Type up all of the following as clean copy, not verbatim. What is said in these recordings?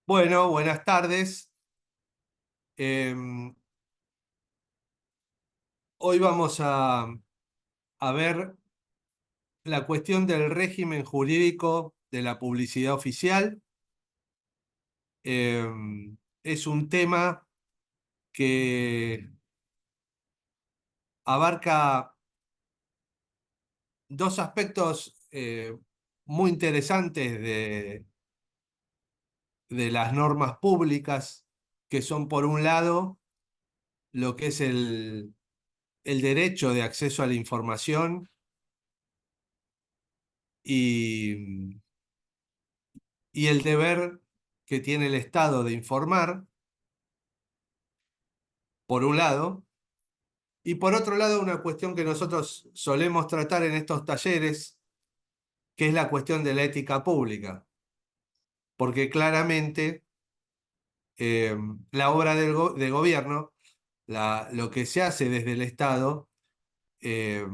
Bueno, buenas tardes. Em, Hoy vamos a ver la cuestión del régimen jurídico de la publicidad oficial. Es un tema que abarca dos aspectos muy interesantes de las normas públicas, que son por un lado lo que es el derecho de acceso a la información y y el deber que tiene el Estado de informar, por un lado, y por otro lado una cuestión que nosotros solemos tratar en estos talleres, que es la cuestión de la ética pública, porque claramente la obra de gobierno, lo que se hace desde el Estado, eh,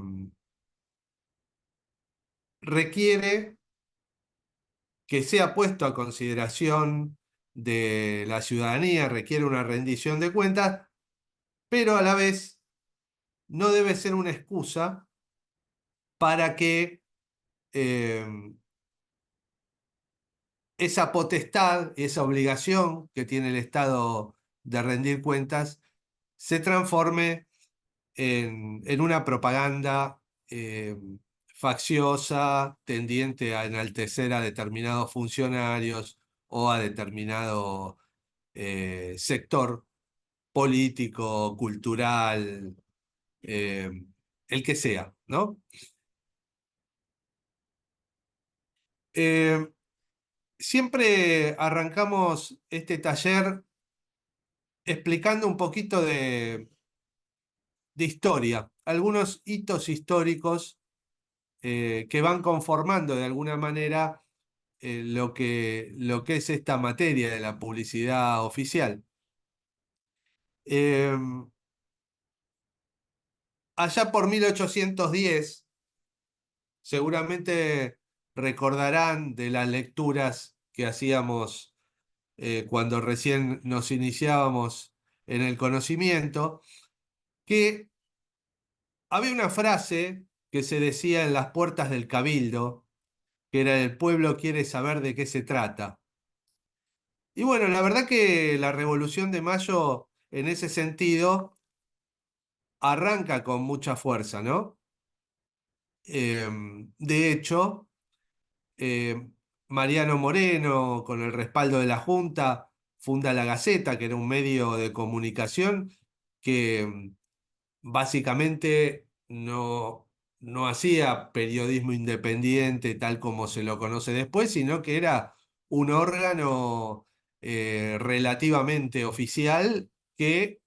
requiere que sea puesto a consideración de la ciudadanía, requiere una rendición de cuentas, pero a la vez no debe ser una excusa para que eh, esa potestad, esa obligación que tiene el Estado de rendir cuentas, se transforme en una propaganda facciosa, tendiente a enaltecer a determinados funcionarios o a determinado sector político, cultural, eh, el que sea, ¿no? Eh, Siempre arrancamos este taller explicando un poquito de historia, algunos hitos históricos que van conformando de alguna manera lo que es esta materia de la publicidad oficial. Eh, Allá por 1810, seguramente recordarán de las lecturas que hacíamos cuando recién nos iniciábamos en el conocimiento, que había una frase que se decía en las puertas del Cabildo, que era el pueblo quiere saber de qué se trata. Y bueno, la verdad que la Revolución de Mayo, en ese sentido, arranca con mucha fuerza, ¿no? De hecho, eh, Mariano Moreno, con el respaldo de la Junta, funda La Gaceta, que era un medio de comunicación que básicamente no hacía periodismo independiente tal como se lo conoce después, sino que era un órgano relativamente oficial que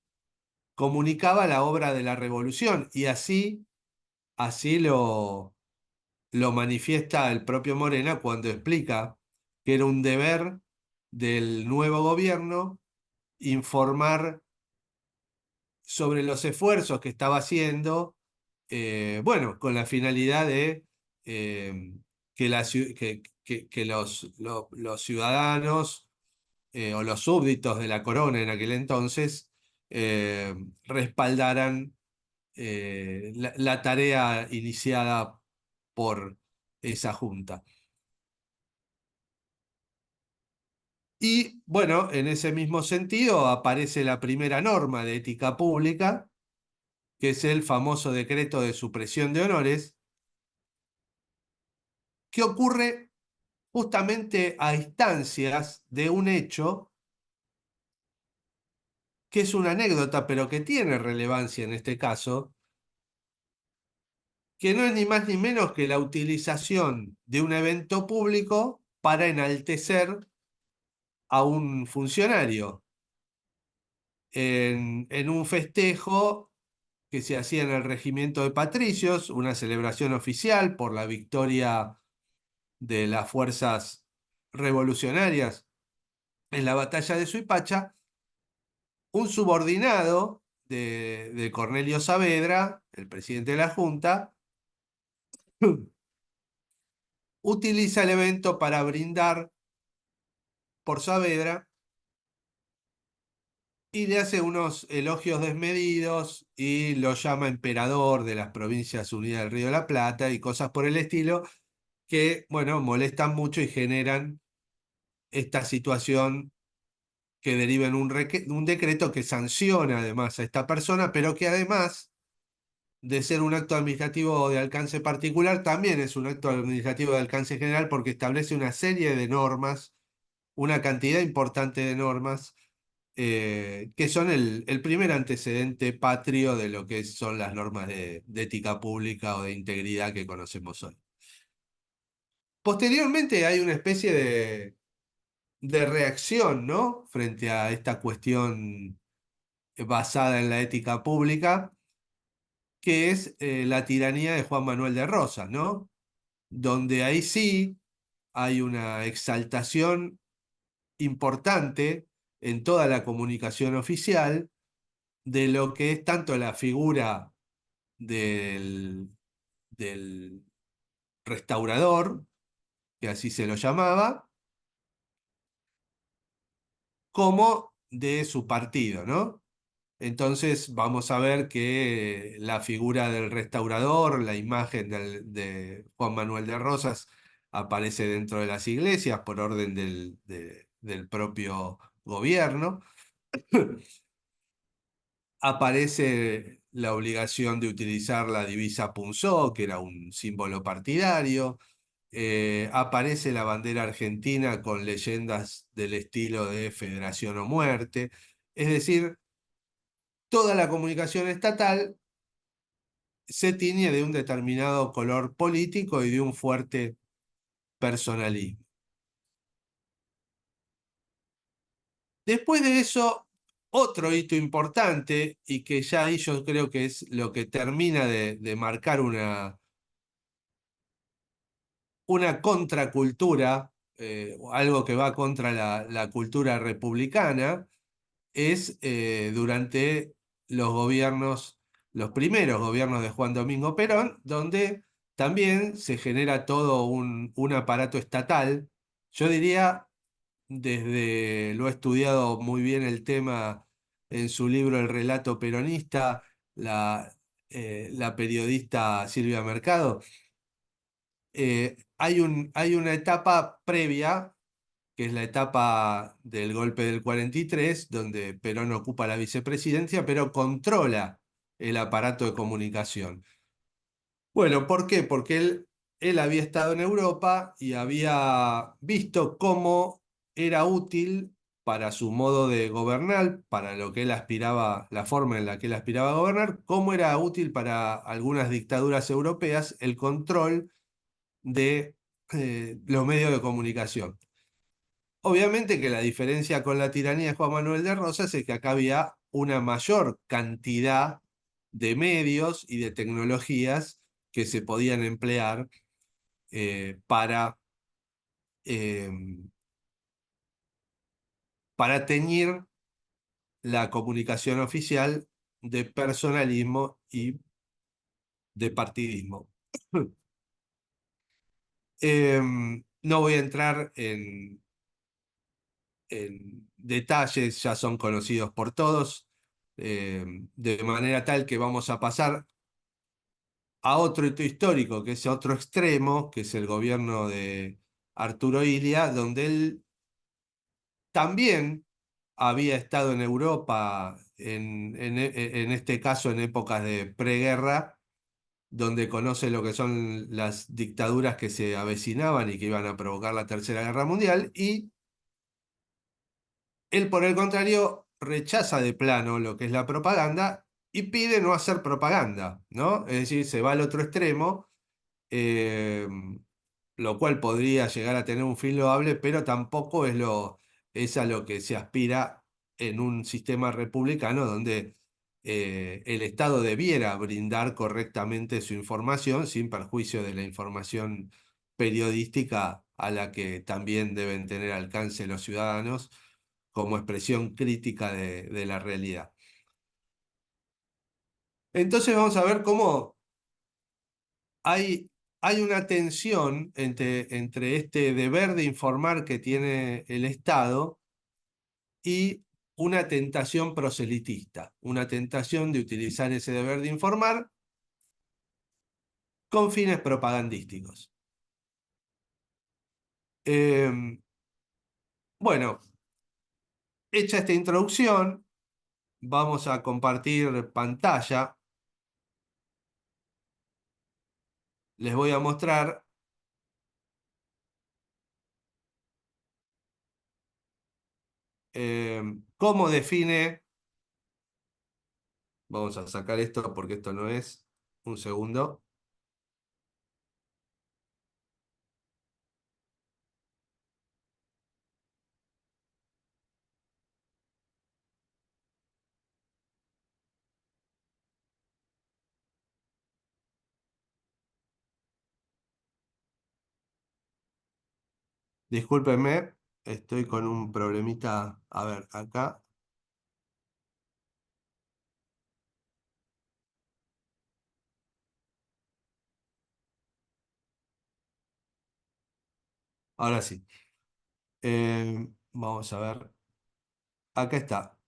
comunicaba la obra de la revolución y así lo manifiesta el propio Morena cuando explica que era un deber del nuevo gobierno informar sobre los esfuerzos que estaba haciendo, bueno, con la finalidad de que, que los ciudadanos o los súbditos de la corona en aquel entonces eh, respaldaran la tarea iniciada por esa junta. Y bueno, en ese mismo sentido aparece la primera norma de ética pública, que es el famoso decreto de supresión de honores, que ocurre justamente a instancias de un hecho que es una anécdota, pero que tiene relevancia en este caso, que no es ni más ni menos que la utilización de un evento público para enaltecer a un funcionario en un festejo que se hacía en el regimiento de Patricios, una celebración oficial por la victoria de las fuerzas revolucionarias en la batalla de Suipacha. Un subordinado de Cornelio Saavedra, el presidente de la Junta, utiliza el evento para brindar por Saavedra y le hace unos elogios desmedidos y lo llama emperador de las Provincias Unidas del Río de la Plata y cosas por el estilo que, bueno, molestan mucho y generan esta situación que deriva en un decreto que sanciona además a esta persona, pero que además de ser un acto administrativo de alcance particular, también es un acto administrativo de alcance general porque establece una serie de normas, una cantidad importante de normas, que son el primer antecedente patrio de lo que son las normas de ética pública o de integridad que conocemos hoy. Posteriormente hay una especie de reacción, ¿no? Frente a esta cuestión basada en la ética pública, que es la tiranía de Juan Manuel de Rosas, ¿no? Donde ahí sí hay una exaltación importante en toda la comunicación oficial de lo que es tanto la figura del, del restaurador, que así se lo llamaba, como de su partido, ¿no? Entonces vamos a ver que la figura del restaurador, la imagen de Juan Manuel de Rosas, aparece dentro de las iglesias por orden del propio gobierno. Aparece la obligación de utilizar la divisa punzó, que era un símbolo partidario. Aparece la bandera argentina con leyendas del estilo de Federación o Muerte. Es decir, toda la comunicación estatal se tiñe de un determinado color político y de un fuerte personalismo. Después de eso, otro hito importante, y que ya ahí yo creo que es lo que termina de marcar una contracultura, algo que va contra la cultura republicana, es durante los gobiernos, los primeros gobiernos de Juan Domingo Perón, donde también se genera todo un aparato estatal. Yo diría, lo ha estudiado muy bien el tema en su libro El relato peronista, la periodista Silvia Mercado. Hay una etapa previa, que es la etapa del golpe del 43, donde Perón ocupa la vicepresidencia, pero controla el aparato de comunicación. Bueno, ¿por qué? Porque él había estado en Europa y había visto cómo era útil para su modo de gobernar, para lo que él aspiraba, la forma en la que él aspiraba a gobernar, cómo era útil para algunas dictaduras europeas el control de los medios de comunicación. Obviamente que la diferencia con la tiranía de Juan Manuel de Rosas es que acá había una mayor cantidad de medios y de tecnologías que se podían emplear eh, para teñir la comunicación oficial de personalismo y de partidismo. No voy a entrar en detalles, ya son conocidos por todos, de manera tal que vamos a pasar a otro hito histórico, que es otro extremo, que es el gobierno de Arturo Illia, donde él también había estado en Europa, en este caso en épocas de preguerra, donde conoce lo que son las dictaduras que se avecinaban y que iban a provocar la Tercera Guerra Mundial, y él, por el contrario, rechaza de plano lo que es la propaganda y pide no hacer propaganda, ¿no? Es decir, se va al otro extremo, eh, lo cual podría llegar a tener un fin loable, pero tampoco es a lo que se aspira en un sistema republicano donde el Estado debiera brindar correctamente su información sin perjuicio de la información periodística a la que también deben tener alcance los ciudadanos como expresión crítica de la realidad. Entonces vamos a ver cómo hay, hay una tensión entre este deber de informar que tiene el Estado y una tentación proselitista, una tentación de utilizar ese deber de informar con fines propagandísticos. Bueno, hecha esta introducción, vamos a compartir pantalla. Les voy a mostrar cómo define, vamos a sacar esto porque esto no es, un segundo. Discúlpenme, estoy con un problemita. A ver, acá. Ahora sí. Vamos a ver. Acá está.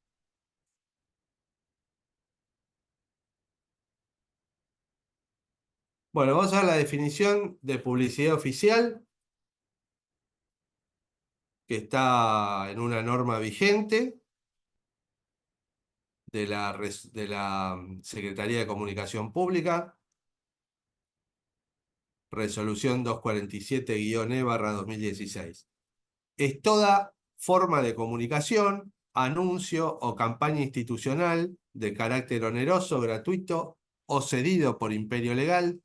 Bueno, vamos a ver la definición de publicidad oficial, que está en una norma vigente de la Secretaría de Comunicación Pública, resolución 247-E/2016. Es toda forma de comunicación, anuncio o campaña institucional de carácter oneroso, gratuito o cedido por imperio legal,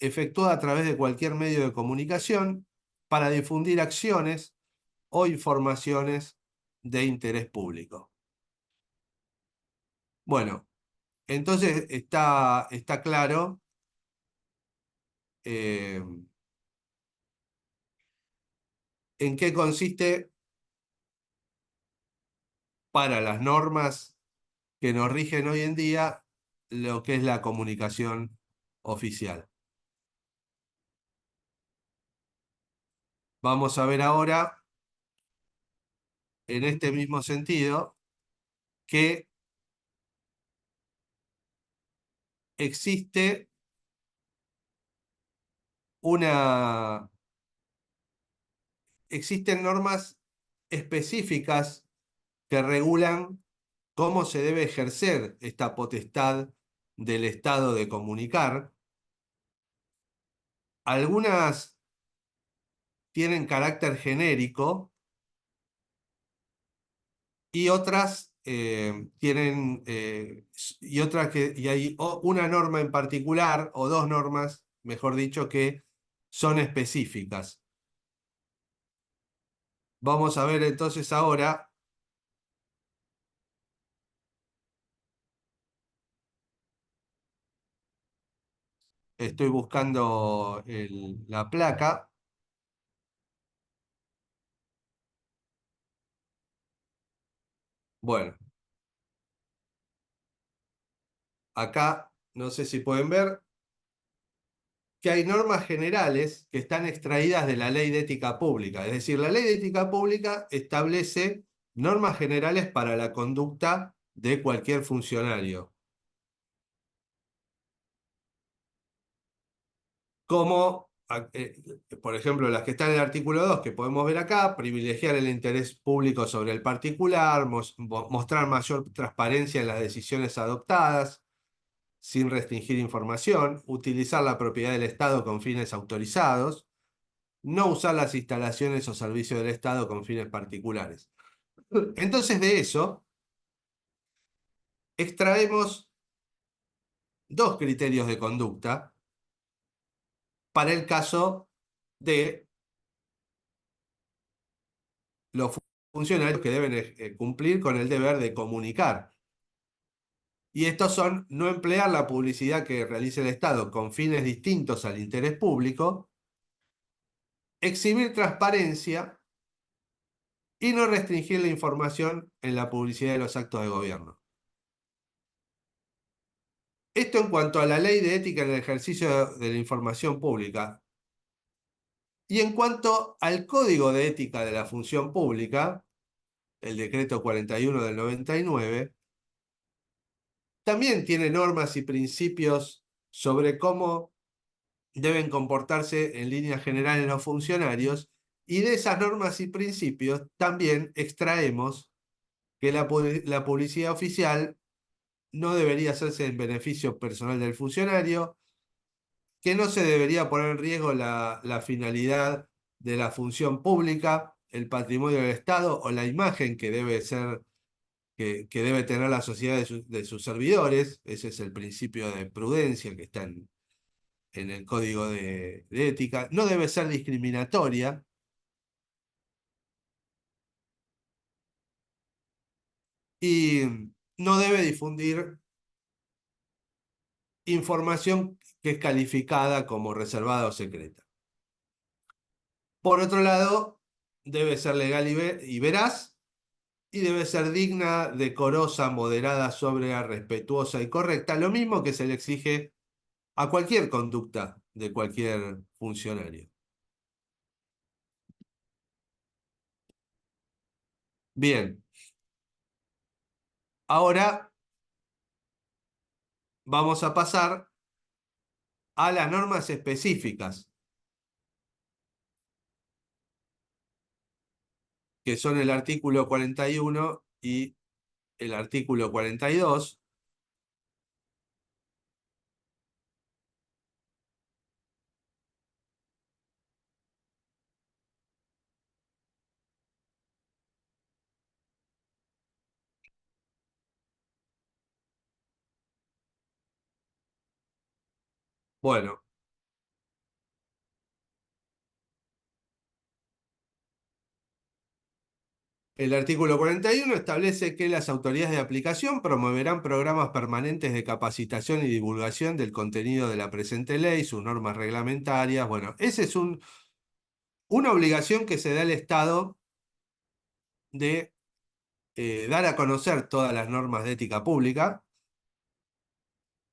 efectuada a través de cualquier medio de comunicación para difundir acciones o informaciones de interés público. Bueno, entonces está claro eh, en qué consiste para las normas que nos rigen hoy en día lo que es la comunicación oficial. Vamos a ver ahora, en este mismo sentido, que existe una, existen normas específicas que regulan cómo se debe ejercer esta potestad del Estado de comunicar. Algunas tienen carácter genérico y otras y hay una norma en particular o dos normas, mejor dicho, que son específicas. Vamos a ver entonces ahora, estoy buscando la placa. Bueno, acá no sé si pueden ver que hay normas generales que están extraídas de la Ley de Ética Pública. Es decir, la Ley de Ética Pública establece normas generales para la conducta de cualquier funcionario, como, por ejemplo, las que están en el artículo 2 que podemos ver acá: privilegiar el interés público sobre el particular, mostrar mayor transparencia en las decisiones adoptadas, sin restringir información, utilizar la propiedad del Estado con fines autorizados, no usar las instalaciones o servicios del Estado con fines particulares. Entonces, de eso extraemos dos criterios de conducta para el caso de los funcionarios que deben cumplir con el deber de comunicar. Y estos son: no emplear la publicidad que realice el Estado con fines distintos al interés público, exhibir transparencia y no restringir la información en la publicidad de los actos de gobierno. Esto en cuanto a la Ley de Ética en el ejercicio de la información pública. Y en cuanto al Código de Ética de la Función Pública, el decreto 41 del 99, también tiene normas y principios sobre cómo deben comportarse en líneas generales los funcionarios, y de esas normas y principios también extraemos que la publicidad oficial no debería hacerse en beneficio personal del funcionario, que no se debería poner en riesgo la finalidad de la función pública, el patrimonio del Estado o la imagen que debe ser, que debe tener la sociedad de sus servidores. Ese es el principio de prudencia que está en el código de ética. No debe ser discriminatoria y no debe difundir información que es calificada como reservada o secreta. Por otro lado, debe ser legal y veraz, y debe ser digna, decorosa, moderada, sobria, respetuosa y correcta, lo mismo que se le exige a cualquier conducta de cualquier funcionario. Bien, ahora vamos a pasar a las normas específicas, que son el artículo 41 y el artículo 42. Bueno, el artículo 41 establece que las autoridades de aplicación promoverán programas permanentes de capacitación y divulgación del contenido de la presente ley, sus normas reglamentarias. Bueno, esa es una obligación que se da al Estado de dar a conocer todas las normas de ética pública,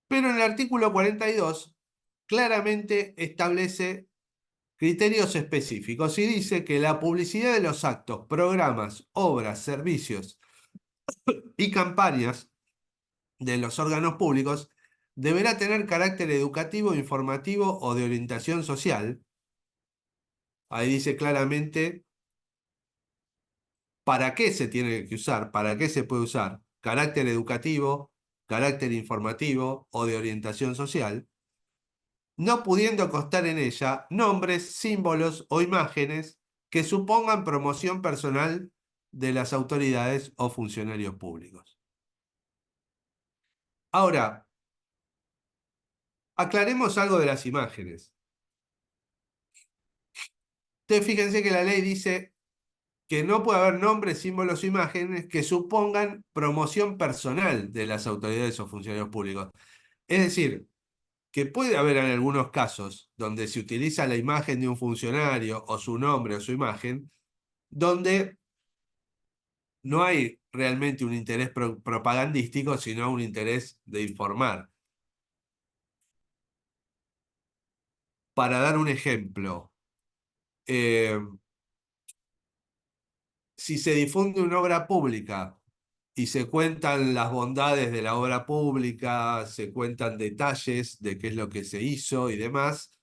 pero en el artículo 42 claramente establece criterios específicos y dice que la publicidad de los actos, programas, obras, servicios y campañas de los órganos públicos deberá tener carácter educativo, informativo o de orientación social. Ahí dice claramente para qué se tiene que usar, para qué se puede usar. Carácter educativo, carácter informativo o de orientación social, no pudiendo constar en ella nombres, símbolos o imágenes que supongan promoción personal de las autoridades o funcionarios públicos. Ahora, aclaremos algo de las imágenes. Ustedes fíjense que la ley dice que no puede haber nombres, símbolos o imágenes que supongan promoción personal de las autoridades o funcionarios públicos. Es decir, que puede haber en algunos casos donde se utiliza la imagen de un funcionario o su nombre o su imagen, donde no hay realmente un interés propagandístico, sino un interés de informar. Para dar un ejemplo, eh, si se difunde una obra pública y se cuentan las bondades de la obra pública, se cuentan detalles de qué es lo que se hizo y demás,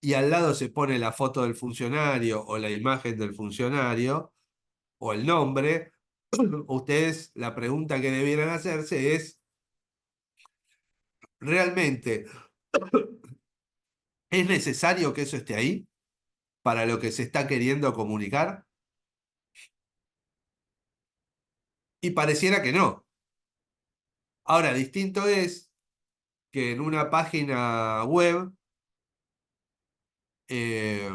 y al lado se pone la foto del funcionario o la imagen del funcionario o el nombre, ustedes la pregunta que debieran hacerse es, ¿realmente es necesario que eso esté ahí para lo que se está queriendo comunicar? Y pareciera que no. Ahora, distinto es que en una página web, eh,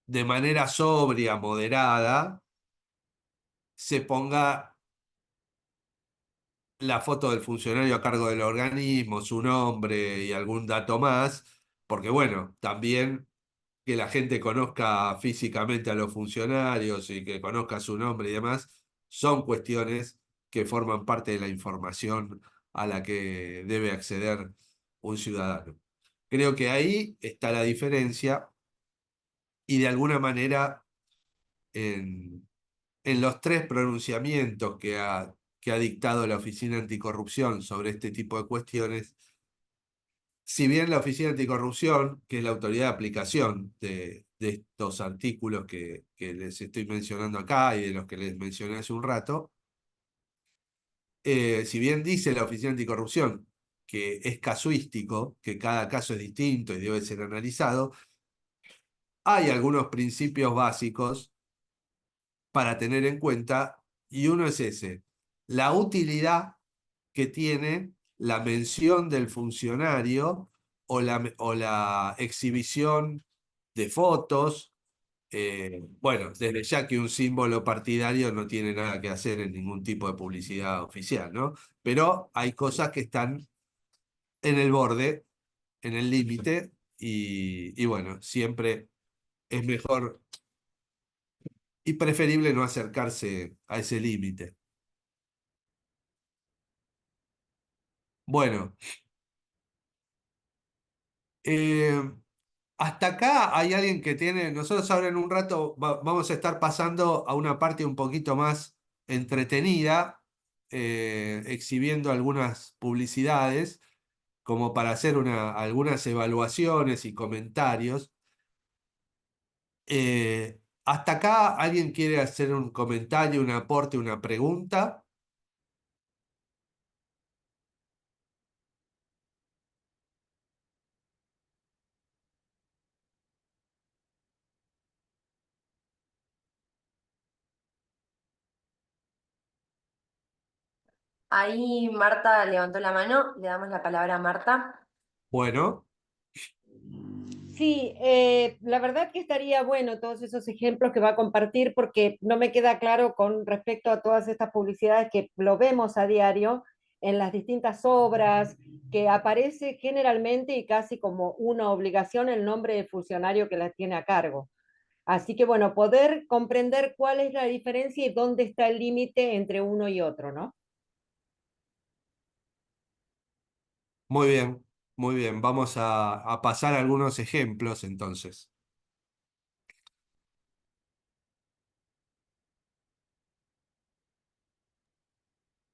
de manera sobria, moderada, se ponga la foto del funcionario a cargo del organismo, su nombre y algún dato más, porque bueno, también que la gente conozca físicamente a los funcionarios y que conozca su nombre y demás, son cuestiones que forman parte de la información a la que debe acceder un ciudadano. Creo que ahí está la diferencia y de alguna manera en los tres pronunciamientos que ha dictado la Oficina Anticorrupción sobre este tipo de cuestiones. Si bien la Oficina Anticorrupción, que es la autoridad de aplicación de estos artículos que les estoy mencionando acá y de los que les mencioné hace un rato, si bien dice la Oficina Anticorrupción que es casuístico, que cada caso es distinto y debe ser analizado, hay algunos principios básicos para tener en cuenta, y uno es ese, la utilidad que tiene la mención del funcionario o la exhibición de fotos. Bueno, desde ya que un símbolo partidario no tiene nada que hacer en ningún tipo de publicidad oficial, ¿no? Pero hay cosas que están en el borde, en el límite, y bueno, siempre es mejor y preferible no acercarse a ese límite. Bueno, eh, hasta acá hay alguien que tiene, nosotros ahora en un rato vamos a estar pasando a una parte un poquito más entretenida, exhibiendo algunas publicidades, como para hacer algunas evaluaciones y comentarios. Hasta acá alguien quiere hacer un comentario, un aporte, una pregunta. Ahí Marta levantó la mano, le damos la palabra a Marta. Bueno, Sí, la verdad que estaría bueno todos esos ejemplos que va a compartir porque no me queda claro con respecto a todas estas publicidades que lo vemos a diario en las distintas obras, que aparece generalmente y casi como una obligación el nombre del funcionario que las tiene a cargo. Así que bueno, poder comprender cuál es la diferencia y dónde está el límite entre uno y otro, ¿no? muy bien, muy bien. Vamos a pasar algunos ejemplos entonces.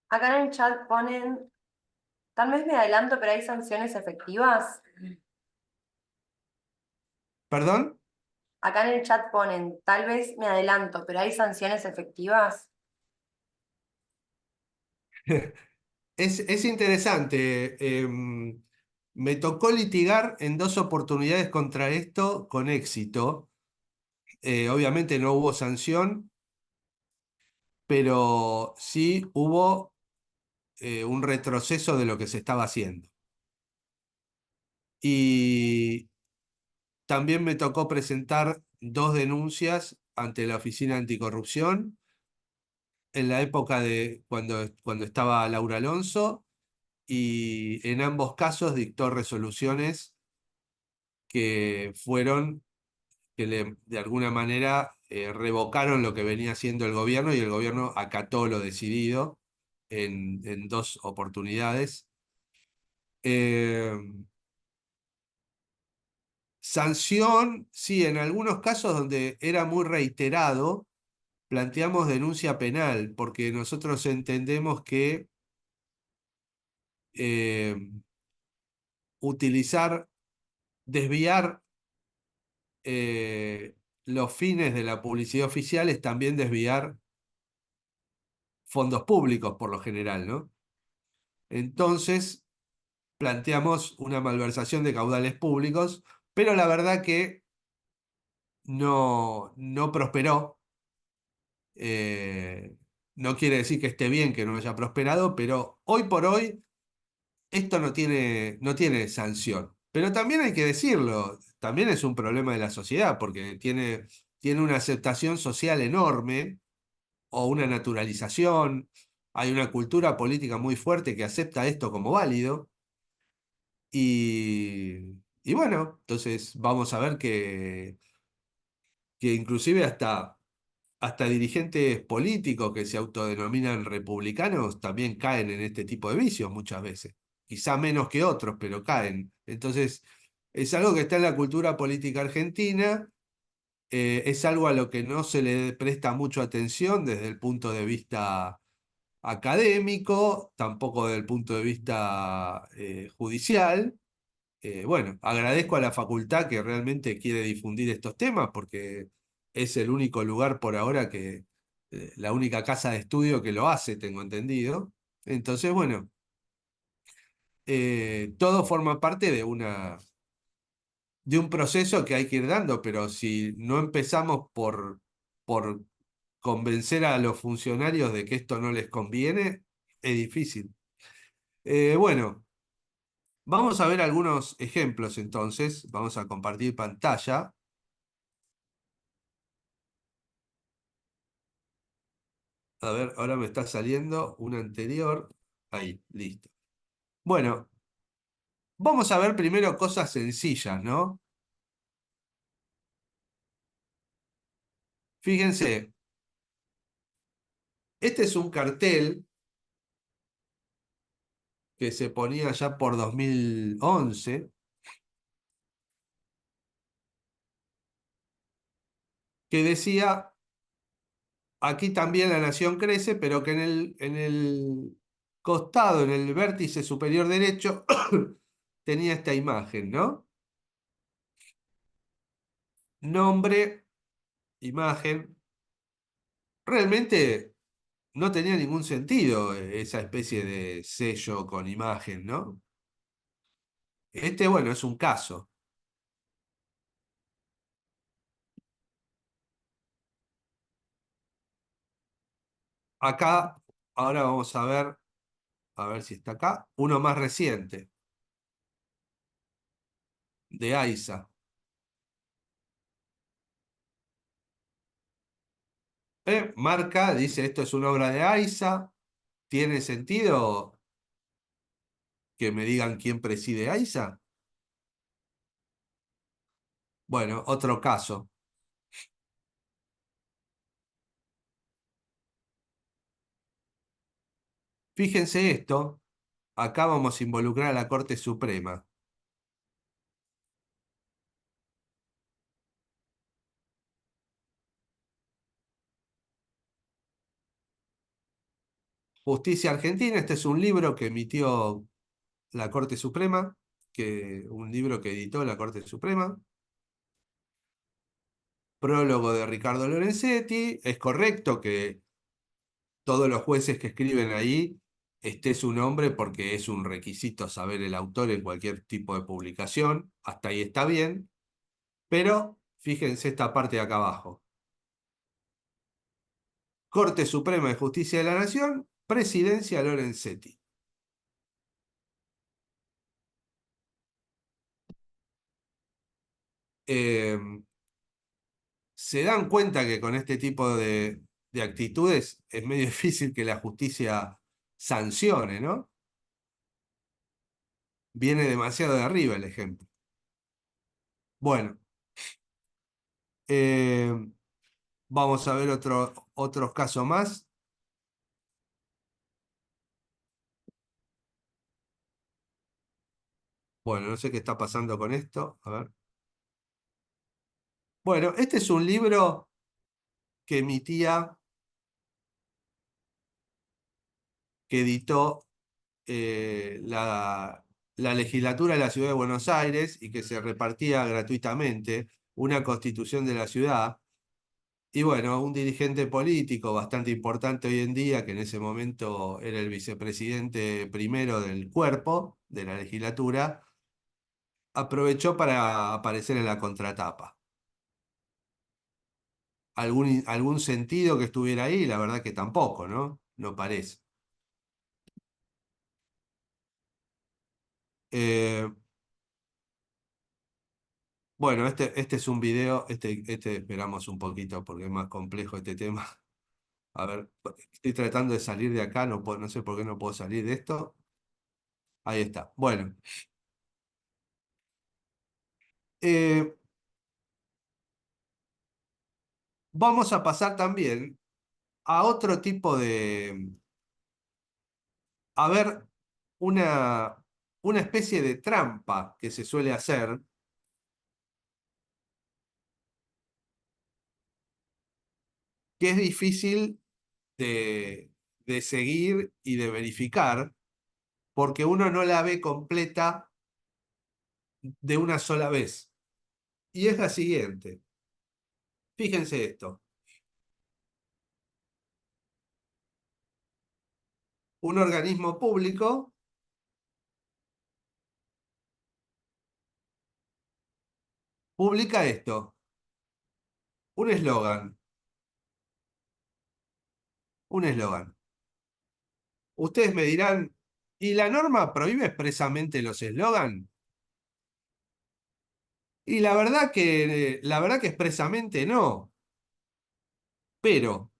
Acá en el chat ponen, tal vez me adelanto, pero hay sanciones efectivas. ¿Perdón? Acá en el chat ponen, tal vez me adelanto, pero hay sanciones efectivas. Es interesante. Me tocó litigar en dos oportunidades contra esto con éxito. Obviamente no hubo sanción, pero sí hubo un retroceso de lo que se estaba haciendo. Y también me tocó presentar dos denuncias ante la Oficina Anticorrupción en la época de cuando estaba Laura Alonso, y en ambos casos dictó resoluciones que fueron, de alguna manera revocaron lo que venía haciendo el gobierno, y el gobierno acató lo decidido en dos oportunidades. Eh, Sanción, sí, en algunos casos donde era muy reiterado, planteamos denuncia penal, porque nosotros entendemos que eh, utilizar, desviar los fines de la publicidad oficial es también desviar fondos públicos por lo general, ¿no? Entonces, planteamos una malversación de caudales públicos, pero la verdad que no prosperó. Eh, no quiere decir que esté bien que no haya prosperado, pero hoy por hoy esto no tiene sanción. Pero también hay que decirlo, también es un problema de la sociedad, porque tiene una aceptación social enorme o una naturalización. Hay una cultura política muy fuerte que acepta esto como válido. Y bueno, entonces vamos a ver que inclusive hasta dirigentes políticos que se autodenominan republicanos también caen en este tipo de vicios muchas veces. Quizá menos que otros, pero caen. Entonces, es algo que está en la cultura política argentina, Es algo a lo que no se le presta mucha atención desde el punto de vista académico, tampoco desde el punto de vista judicial. Bueno, agradezco a la facultad que realmente quiere difundir estos temas porque es el único lugar por ahora la única casa de estudio que lo hace, tengo entendido. Entonces, bueno, todo forma parte de un proceso que hay que ir dando, pero si no empezamos por convencer a los funcionarios de que esto no les conviene, es difícil. Bueno, vamos a ver algunos ejemplos entonces. Vamos a compartir pantalla. A ver, ahora me está saliendo una anterior. Ahí, listo. Bueno, vamos a ver primero cosas sencillas, ¿no? Fíjense, este es un cartel que se ponía ya por 2011, que decía, aquí también la nación crece, pero que en el costado, en el vértice superior derecho, tenía esta imagen, ¿no? Nombre, imagen. Realmente no tenía ningún sentido esa especie de sello con imagen, ¿no? Este, bueno, es un caso. Acá, ahora vamos a ver si está acá, uno más reciente, de AISA. Marca, dice, esto es una obra de AISA. ¿Tiene sentido que me digan quién preside AISA? Bueno, otro caso. Fíjense esto, acá vamos a involucrar a la Corte Suprema. Justicia Argentina, este es un libro que emitió la Corte Suprema, un libro que editó la Corte Suprema. Prólogo de Ricardo Lorenzetti. Es correcto que todos los jueces que escriben ahí esté su nombre porque es un requisito saber el autor en cualquier tipo de publicación. Hasta ahí está bien. Pero fíjense esta parte de acá abajo. Corte Suprema de Justicia de la Nación, Presidencia Lorenzetti. Eh, Se dan cuenta que con este tipo de actitudes es medio difícil que la justicia sancione, ¿no? Viene demasiado de arriba el ejemplo. Bueno, eh, vamos a ver otros casos más. Bueno, no sé qué está pasando con esto. A ver. Bueno, este es un libro que emitía, que editó la legislatura de la Ciudad de Buenos Aires y que se repartía gratuitamente, una constitución de la ciudad. Y bueno, un dirigente político bastante importante hoy en día, que en ese momento era el vicepresidente primero del cuerpo de la legislatura, aprovechó para aparecer en la contratapa. ¿Algún sentido que estuviera ahí? La verdad que tampoco, ¿no? No parece. Eh, bueno, este es un video, este esperamos un poquito porque es más complejo este tema. A ver, estoy tratando de salir de acá, no sé por qué no puedo salir de esto. Ahí está. Bueno, eh, vamos a pasar también a otro tipo a ver, una especie de trampa que se suele hacer, que es difícil de seguir y de verificar, porque uno no la ve completa de una sola vez. Y es la siguiente. Fíjense esto. Un organismo público publica esto, un eslogan, un eslogan. Ustedes me dirán, ¿y la norma prohíbe expresamente los eslogan? Y la verdad que expresamente no, pero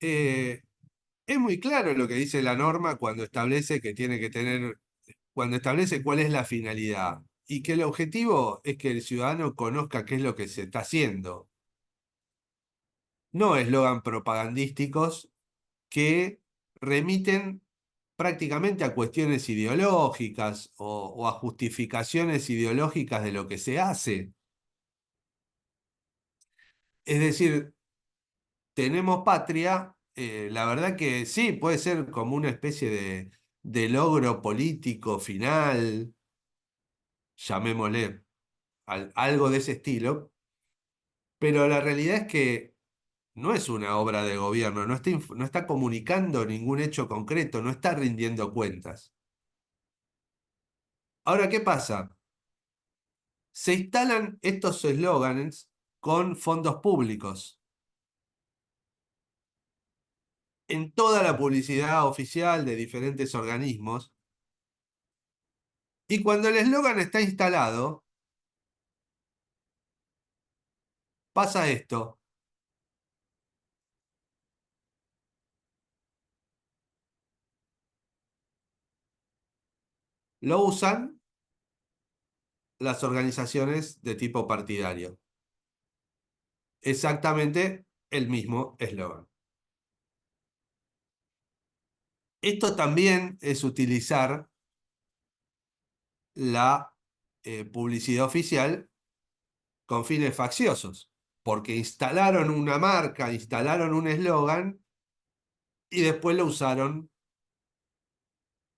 eh, es muy claro lo que dice la norma cuando establece que tiene que tener, cuando establece cuál es la finalidad y que el objetivo es que el ciudadano conozca qué es lo que se está haciendo. No eslogan propagandísticos que remiten prácticamente a cuestiones ideológicas o a justificaciones ideológicas de lo que se hace. Es decir, tenemos patria, la verdad que sí, puede ser como una especie de logro político final, llamémosle algo de ese estilo, pero la realidad es que no es una obra de gobierno, no está comunicando ningún hecho concreto, no está rindiendo cuentas. Ahora, ¿qué pasa? Se instalan estos eslóganes con fondos públicos en toda la publicidad oficial de diferentes organismos. Y cuando el eslogan está instalado, pasa esto. Lo usan las organizaciones de tipo partidario. Exactamente el mismo eslogan. Esto también es utilizar la publicidad oficial con fines facciosos, porque instalaron una marca, instalaron un eslogan y después lo usaron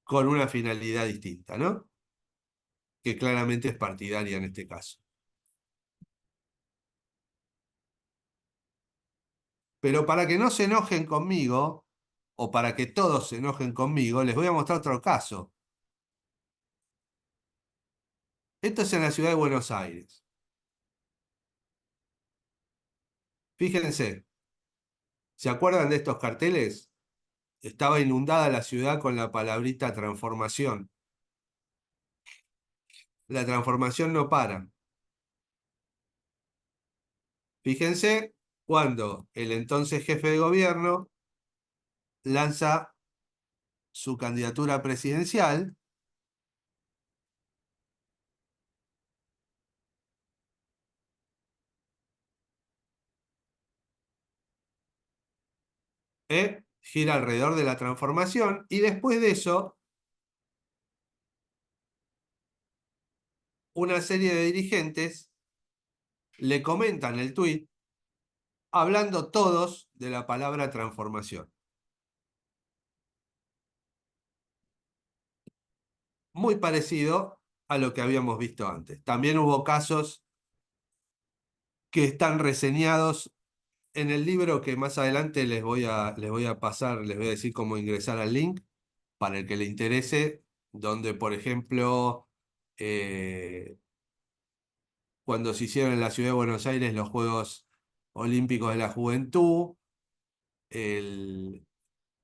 con una finalidad distinta, ¿no? Que claramente es partidaria en este caso. Pero para que no se enojen conmigo, o para que todos se enojen conmigo, les voy a mostrar otro caso. Esto es en la ciudad de Buenos Aires. Fíjense, ¿se acuerdan de estos carteles? Estaba inundada la ciudad con la palabrita transformación. La transformación no para. Fíjense cuando el entonces jefe de gobierno lanza su candidatura presidencial, gira alrededor de la transformación y después de eso una serie de dirigentes le comentan el tuit hablando todos de la palabra transformación. Muy parecido a lo que habíamos visto antes. También hubo casos que están reseñados en el libro que más adelante les voy a pasar, les voy a decir cómo ingresar al link para el que le interese, donde, por ejemplo, eh, cuando se hicieron en la ciudad de Buenos Aires los Juegos Olímpicos de la Juventud, el,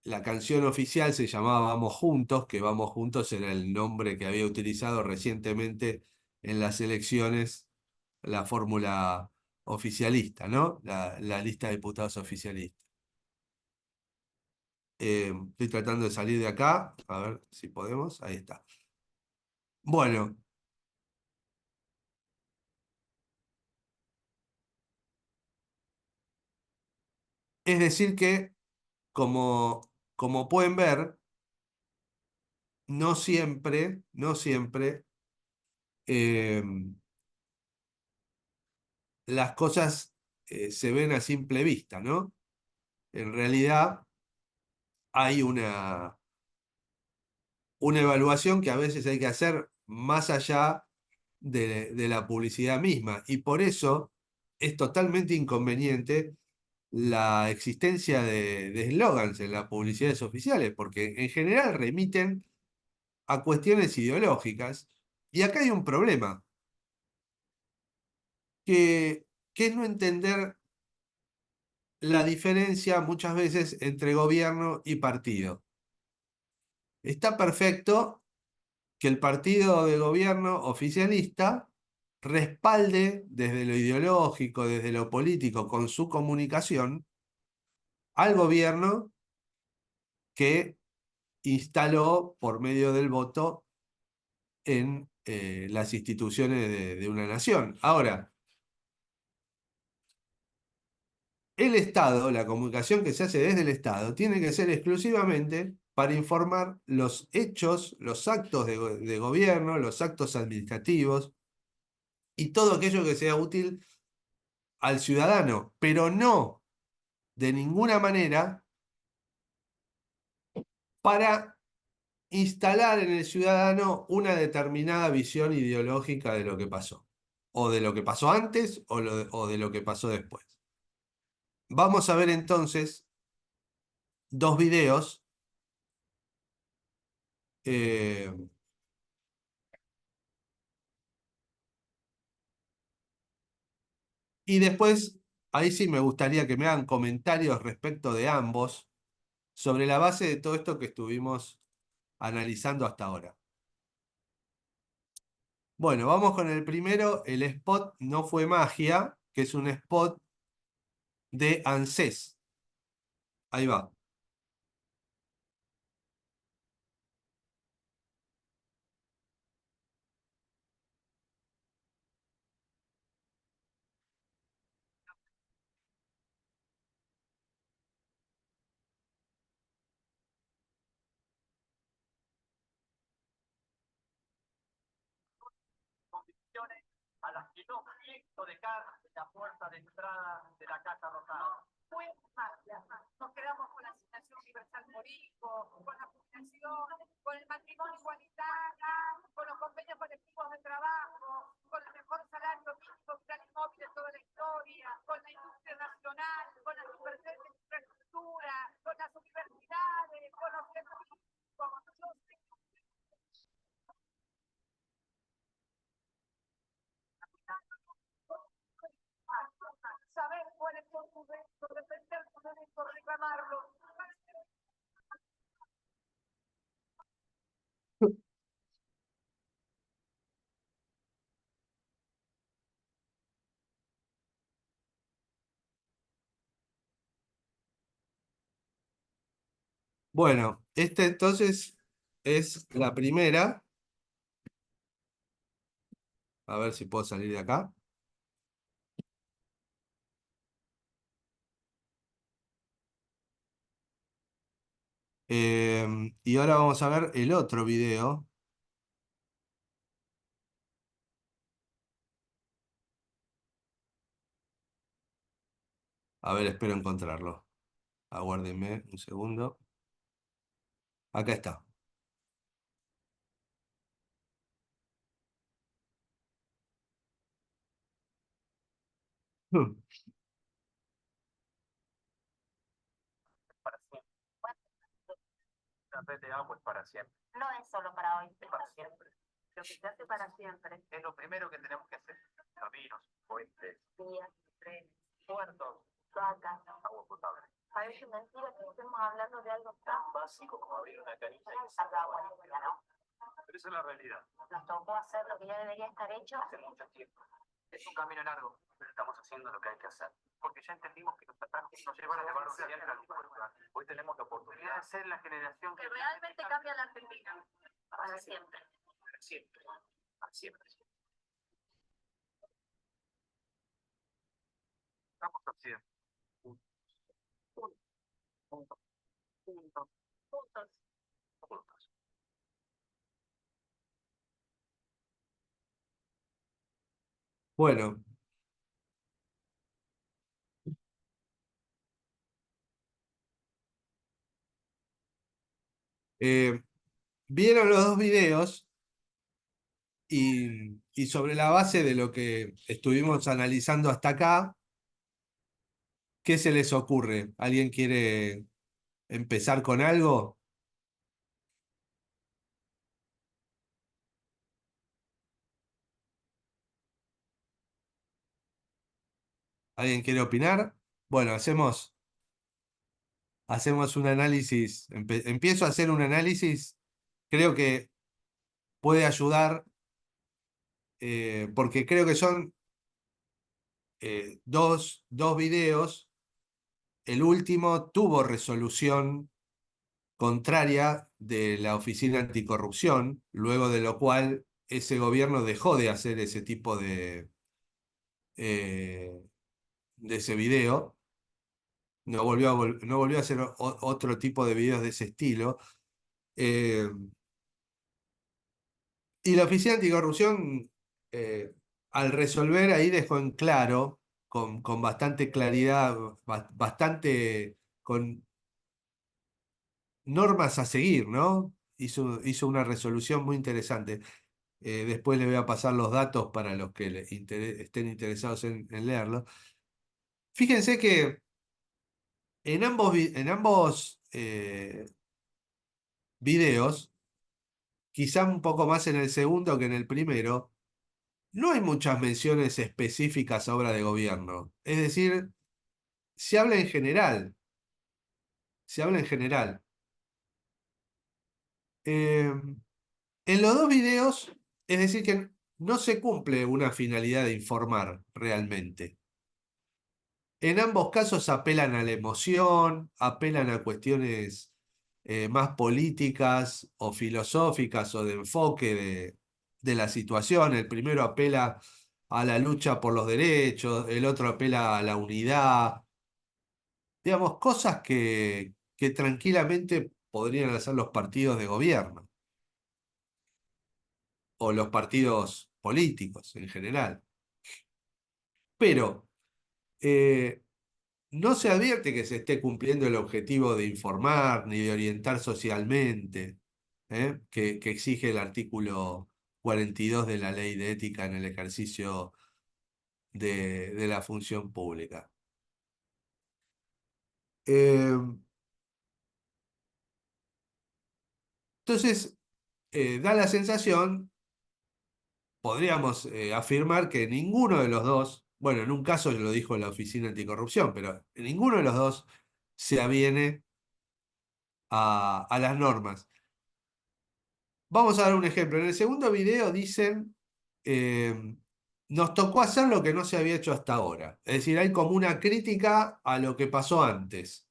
la canción oficial se llamaba Vamos Juntos, que Vamos Juntos era el nombre que había utilizado recientemente en las elecciones la fórmula oficialista, ¿no? La lista de diputados oficialistas. Estoy tratando de salir de acá, a ver si podemos, ahí está. Bueno, es decir que, como pueden ver, no siempre eh, las cosas se ven a simple vista, ¿no? En realidad hay una evaluación que a veces hay que hacer más allá de la publicidad misma. Y por eso es totalmente inconveniente la existencia de eslogans en las publicidades oficiales, porque en general remiten a cuestiones ideológicas. Y acá hay un problema, que es no entender la diferencia muchas veces entre gobierno y partido. Está perfecto que el partido de gobierno oficialista respalde desde lo ideológico, desde lo político, con su comunicación, al gobierno que instaló por medio del voto en las instituciones de una nación. Ahora, el Estado, la comunicación que se hace desde el Estado, tiene que ser exclusivamente para informar los hechos, los actos de gobierno, los actos administrativos y todo aquello que sea útil al ciudadano, pero no de ninguna manera para instalar en el ciudadano una determinada visión ideológica de lo que pasó, o de lo que pasó antes o de lo que pasó después. Vamos a ver entonces dos videos. eh, y después, ahí sí me gustaría que me hagan comentarios respecto de ambos, sobre la base de todo esto que estuvimos analizando hasta ahora. Bueno, vamos con el primero. El spot No Fue Magia, que es un spot de ANSES. Ahí va. Condiciones a las que no quiso dejar la puerta de entrada de la Casa Rosada. Fue magia. Nos quedamos con la asignación universal por hijo, con la jubilación, con el matrimonio igualitario, con los convenios colectivos de trabajo, con el mejor salario mínimo vital y móvil de toda la historia, con la industria nacional, con las inversiones en infraestructura, con las universidades, con los científicos. Saber cuáles son tus derechos, defender tus derechos, reclamarlos. Bueno, este entonces es la primera. A ver si puedo salir de acá. Y ahora vamos a ver el otro video. A ver, espero encontrarlo. Aguárdenme un segundo. Acá está. Hmm. Para siempre. Una red de agua es para siempre. No es solo para hoy, es para siempre. Lo que se hace para siempre es lo primero que tenemos que hacer. Caminos, puentes, vías, trenes, puertos, vacas, agua potable. Parece mentira que estemos hablando de algo tan básico como abrir una canilla y sacar agua limpia, ¿no? Pero esa es la realidad. Nos tocó hacer lo que ya debería estar hecho hace mucho tiempo. Es un camino largo, pero estamos haciendo lo que hay que hacer. Porque ya entendimos que los ataques nos llevan a llevarnos siempre al mismo lugar. Hoy tenemos la oportunidad de ser la generación que realmente cambia la Argentina. Para siempre. Para siempre. Para siempre. Estamos haciendo. Juntos. Juntos. Juntos. Juntos. Juntos. Bueno, Eh, Vieron los dos videos y sobre la base de lo que estuvimos analizando hasta acá, ¿qué se les ocurre? ¿Alguien quiere empezar con algo? ¿Alguien quiere opinar? Bueno, hacemos un análisis. Empiezo a hacer un análisis. Creo que puede ayudar porque creo que son dos videos. El último tuvo resolución contraria de la Oficina Anticorrupción, luego de lo cual ese gobierno dejó de hacer ese tipo eh, de ese video. No volvió a hacer otro tipo de videos de ese estilo. Eh, y la Oficina Anticorrupción, eh, al resolver ahí, dejó en claro, con bastante claridad, bastante con normas a seguir, ¿no? Hizo una resolución muy interesante. Después le voy a pasar los datos para los que estén interesados en leerlo. Fíjense que en ambos videos, quizá un poco más en el segundo que en el primero, no hay muchas menciones específicas a obra de gobierno. Es decir, se habla en general. Se habla en general. Eh, en los dos videos, es decir, que no se cumple una finalidad de informar realmente. En ambos casos apelan a la emoción, apelan a cuestiones más políticas o filosóficas o de enfoque de la situación. El primero apela a la lucha por los derechos, el otro apela a la unidad. Digamos, cosas que tranquilamente podrían hacer los partidos de gobierno o los partidos políticos en general. Pero eh, no se advierte que se esté cumpliendo el objetivo de informar ni de orientar socialmente, que exige el artículo 42 de la Ley de Ética en el ejercicio de la función pública. Eh, entonces, da la sensación, podríamos afirmar que ninguno de los dos, bueno, en un caso lo dijo la Oficina Anticorrupción, pero ninguno de los dos se aviene a las normas. Vamos a dar un ejemplo. En el segundo video dicen, eh, nos tocó hacer lo que no se había hecho hasta ahora. Es decir, hay como una crítica a lo que pasó antes.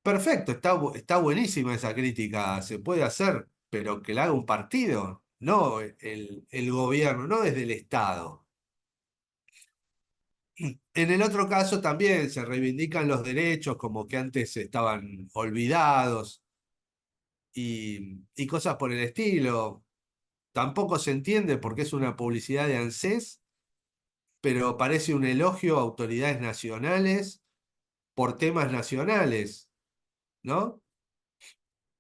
Perfecto, está buenísima esa crítica, se puede hacer, pero que la haga un partido, no el gobierno, no desde el Estado. En el otro caso también se reivindican los derechos como que antes estaban olvidados y cosas por el estilo. Tampoco se entiende porque es una publicidad de ANSES, pero parece un elogio a autoridades nacionales por temas nacionales, ¿no?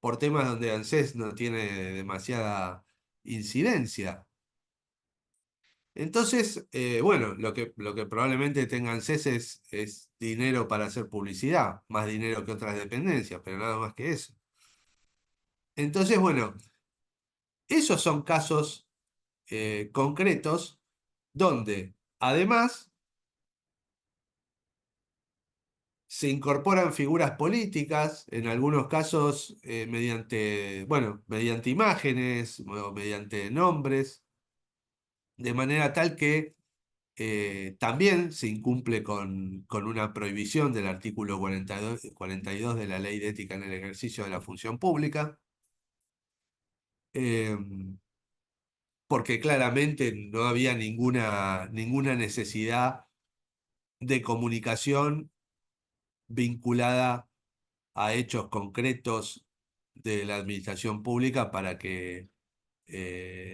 Por temas donde ANSES no tiene demasiada incidencia. Entonces, bueno, lo que probablemente tenga ANSES es dinero para hacer publicidad, más dinero que otras dependencias, pero nada más que eso. Entonces, bueno, esos son casos concretos donde además se incorporan figuras políticas, en algunos casos mediante imágenes o mediante nombres, de manera tal que también se incumple con una prohibición del artículo 42 de la Ley de Ética en el ejercicio de la función pública, eh, porque claramente no había ninguna necesidad de comunicación vinculada a hechos concretos de la administración pública para que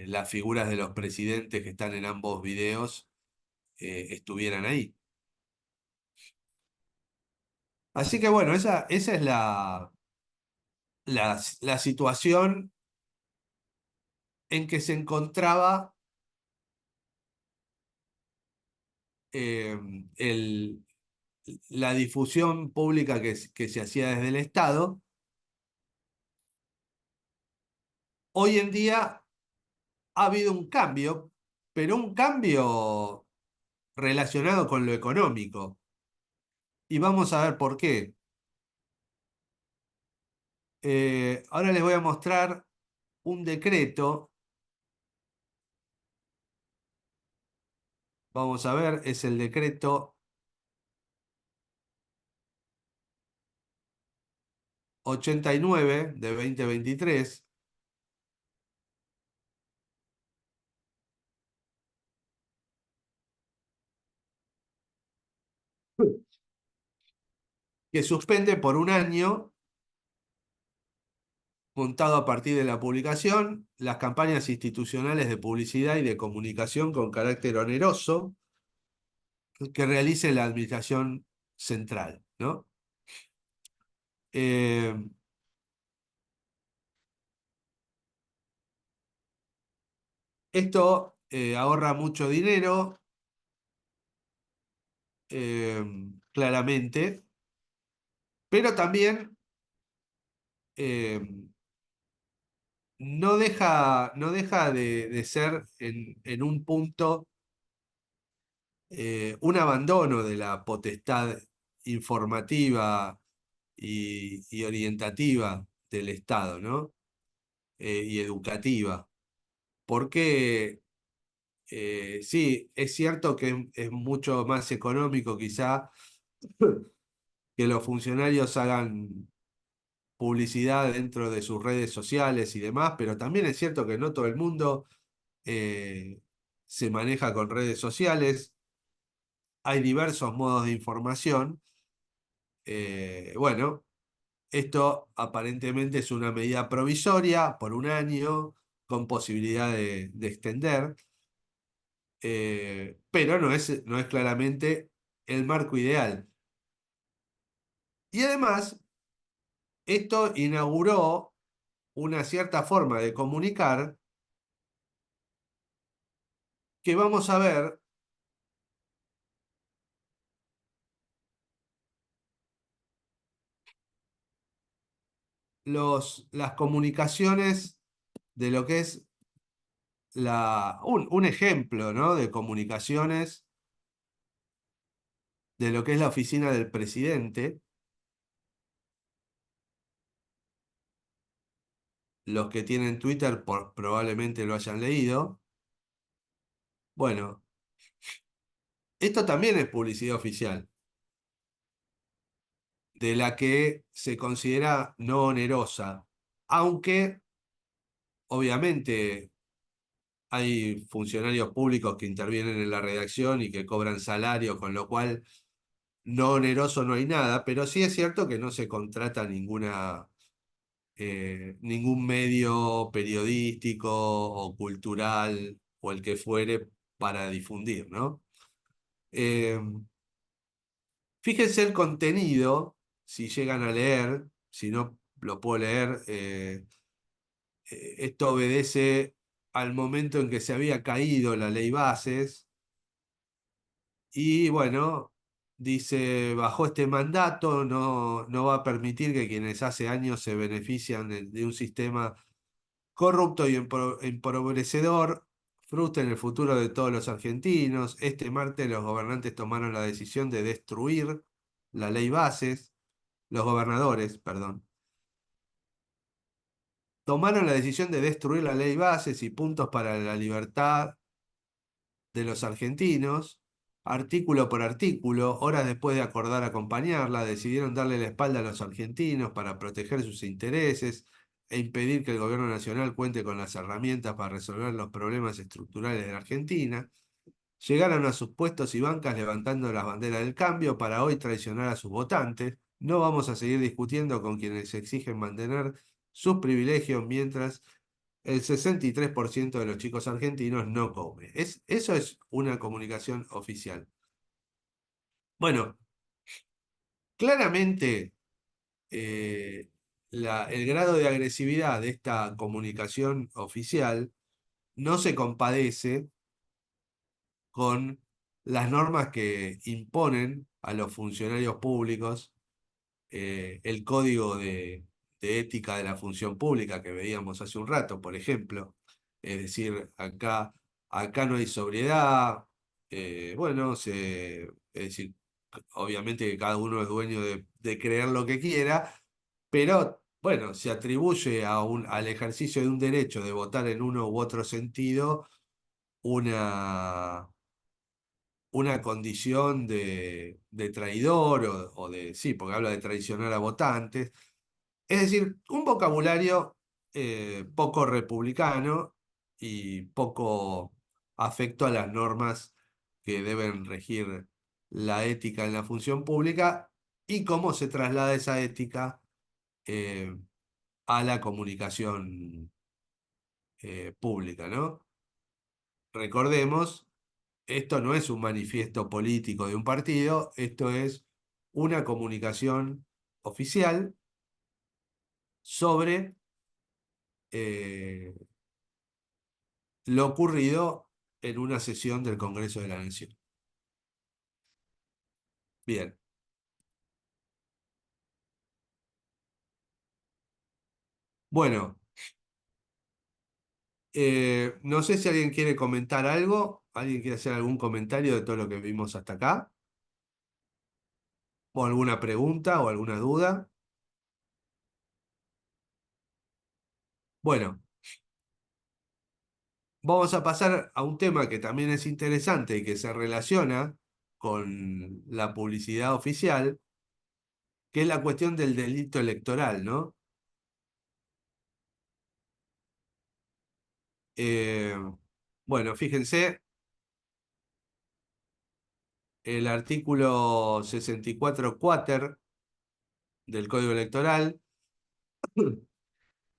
las figuras de los presidentes que están en ambos videos estuvieran ahí. Así que bueno, esa es la situación en que se encontraba eh, el, la difusión pública que se hacía desde el Estado. Hoy en día ha habido un cambio, pero un cambio relacionado con lo económico. Y vamos a ver por qué. Ahora les voy a mostrar un decreto. Vamos a ver, es el decreto 89 de 2023, que suspende por un año, montado a partir de la publicación, las campañas institucionales de publicidad y de comunicación con carácter oneroso que realice la Administración Central, ¿no? Eh, Esto ahorra mucho dinero, eh, claramente, pero también eh, no deja de ser en un punto un abandono de la potestad informativa y orientativa del Estado, ¿no? Y educativa. Porque sí, es cierto que es mucho más económico quizá que los funcionarios hagan publicidad dentro de sus redes sociales y demás, pero también es cierto que no todo el mundo eh, se maneja con redes sociales. Hay diversos modos de información. Bueno, esto aparentemente es una medida provisoria por un año, con posibilidad de extender, pero no es claramente el marco ideal. Y además, esto inauguró una cierta forma de comunicar que vamos a ver las comunicaciones de lo que es un ejemplo, ¿no? De comunicaciones de lo que es la oficina del presidente. Los que tienen Twitter probablemente lo hayan leído. Bueno, esto también es publicidad oficial, de la que se considera no onerosa, aunque obviamente hay funcionarios públicos que intervienen en la redacción y que cobran salario, con lo cual no oneroso no hay nada, pero sí es cierto que no se contrata ningún medio periodístico o cultural o el que fuere para difundir, ¿no? Eh, Fíjense el contenido, si llegan a leer, si no lo puedo leer, esto obedece al momento en que se había caído la ley Bases y bueno, dice, bajo este mandato no va a permitir que quienes hace años se benefician de un sistema corrupto y empobrecedor frustren el futuro de todos los argentinos. Este martes los gobernantes tomaron la decisión de destruir la ley Bases. Los gobernadores, perdón, tomaron la decisión de destruir la ley Bases y puntos para la libertad de los argentinos, artículo por artículo. Horas después de acordar acompañarla, decidieron darle la espalda a los argentinos para proteger sus intereses e impedir que el gobierno nacional cuente con las herramientas para resolver los problemas estructurales de la Argentina. Llegaron a sus puestos y bancas levantando las banderas del cambio para hoy traicionar a sus votantes. No vamos a seguir discutiendo con quienes exigen mantener sus privilegios mientras el 63% de los chicos argentinos no come. Eso es una comunicación oficial. Bueno, claramente eh, el grado de agresividad de esta comunicación oficial no se compadece con las normas que imponen a los funcionarios públicos, el código de ética de la función pública que veíamos hace un rato, por ejemplo. Es decir, acá no hay sobriedad, bueno, es decir, obviamente que cada uno es dueño de creer lo que quiera, pero bueno, se atribuye al ejercicio de un derecho de votar en uno u otro sentido una, una condición de traidor o de, sí, porque habla de traicionar a votantes. Es decir, un vocabulario poco republicano y poco afecto a las normas que deben regir la ética en la función pública y cómo se traslada esa ética eh, a la comunicación pública, ¿no? Recordemos, esto no es un manifiesto político de un partido, esto es una comunicación oficial sobre eh, lo ocurrido en una sesión del Congreso de la Nación. Bien. Bueno, no sé si alguien quiere comentar algo, alguien quiere hacer algún comentario de todo lo que vimos hasta acá, o alguna pregunta o alguna duda. Bueno, vamos a pasar a un tema que también es interesante y que se relaciona con la publicidad oficial, que es la cuestión del delito electoral, ¿no? Eh, bueno, fíjense, el artículo 64 cuater del Código Electoral,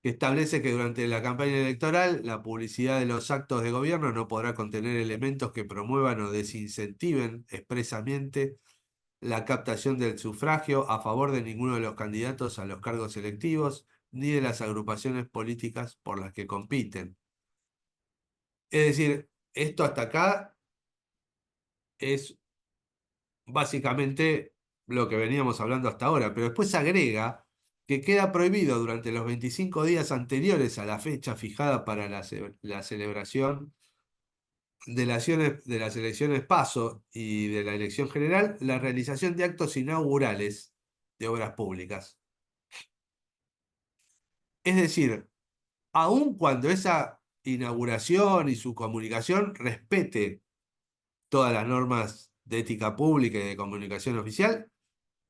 que establece que durante la campaña electoral la publicidad de los actos de gobierno no podrá contener elementos que promuevan o desincentiven expresamente la captación del sufragio a favor de ninguno de los candidatos a los cargos electivos ni de las agrupaciones políticas por las que compiten. Es decir, esto hasta acá es básicamente lo que veníamos hablando hasta ahora, pero después agrega que queda prohibido durante los 25 días anteriores a la fecha fijada para la celebración de las elecciones PASO y de la elección general la realización de actos inaugurales de obras públicas. Es decir, aun cuando esa inauguración y su comunicación respete todas las normas de ética pública y de comunicación oficial,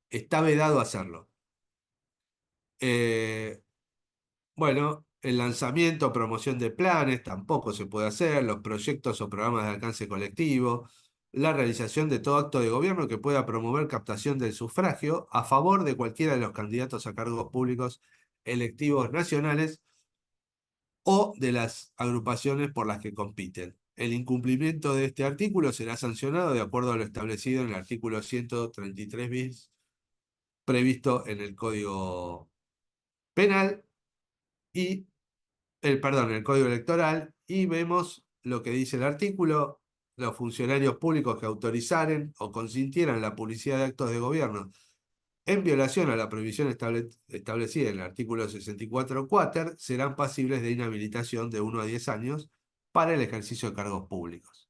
está vedado hacerlo. Eh, bueno, el lanzamiento o promoción de planes tampoco se puede hacer, los proyectos o programas de alcance colectivo, la realización de todo acto de gobierno que pueda promover captación del sufragio a favor de cualquiera de los candidatos a cargos públicos electivos nacionales o de las agrupaciones por las que compiten. El incumplimiento de este artículo será sancionado de acuerdo a lo establecido en el artículo 133 bis previsto en el Código Penal y el Código Electoral, y vemos lo que dice el artículo: los funcionarios públicos que autorizaren o consintieran la publicidad de actos de gobierno en violación a la prohibición establecida en el artículo 64 cuater serán pasibles de inhabilitación de 1 a 10 años para el ejercicio de cargos públicos.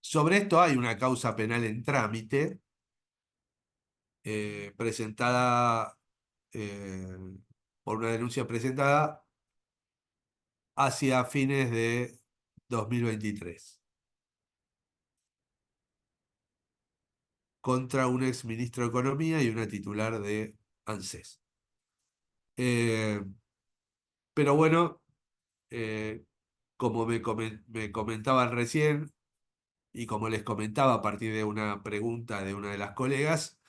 Sobre esto hay una causa penal en trámite presentada por una denuncia presentada hacia fines de 2023 contra un ex ministro de Economía y una titular de ANSES. Eh, pero bueno, eh, como me comentaban recién y como les comentaba a partir de una pregunta de una de las colegas,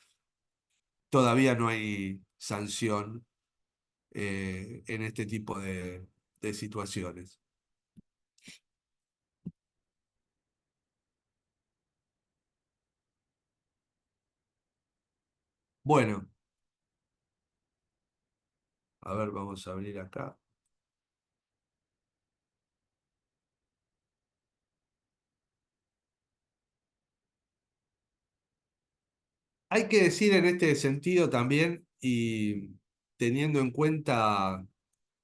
todavía no hay sanción en este tipo de situaciones. Bueno, a ver, vamos a abrir acá. Hay que decir en este sentido también, y teniendo en cuenta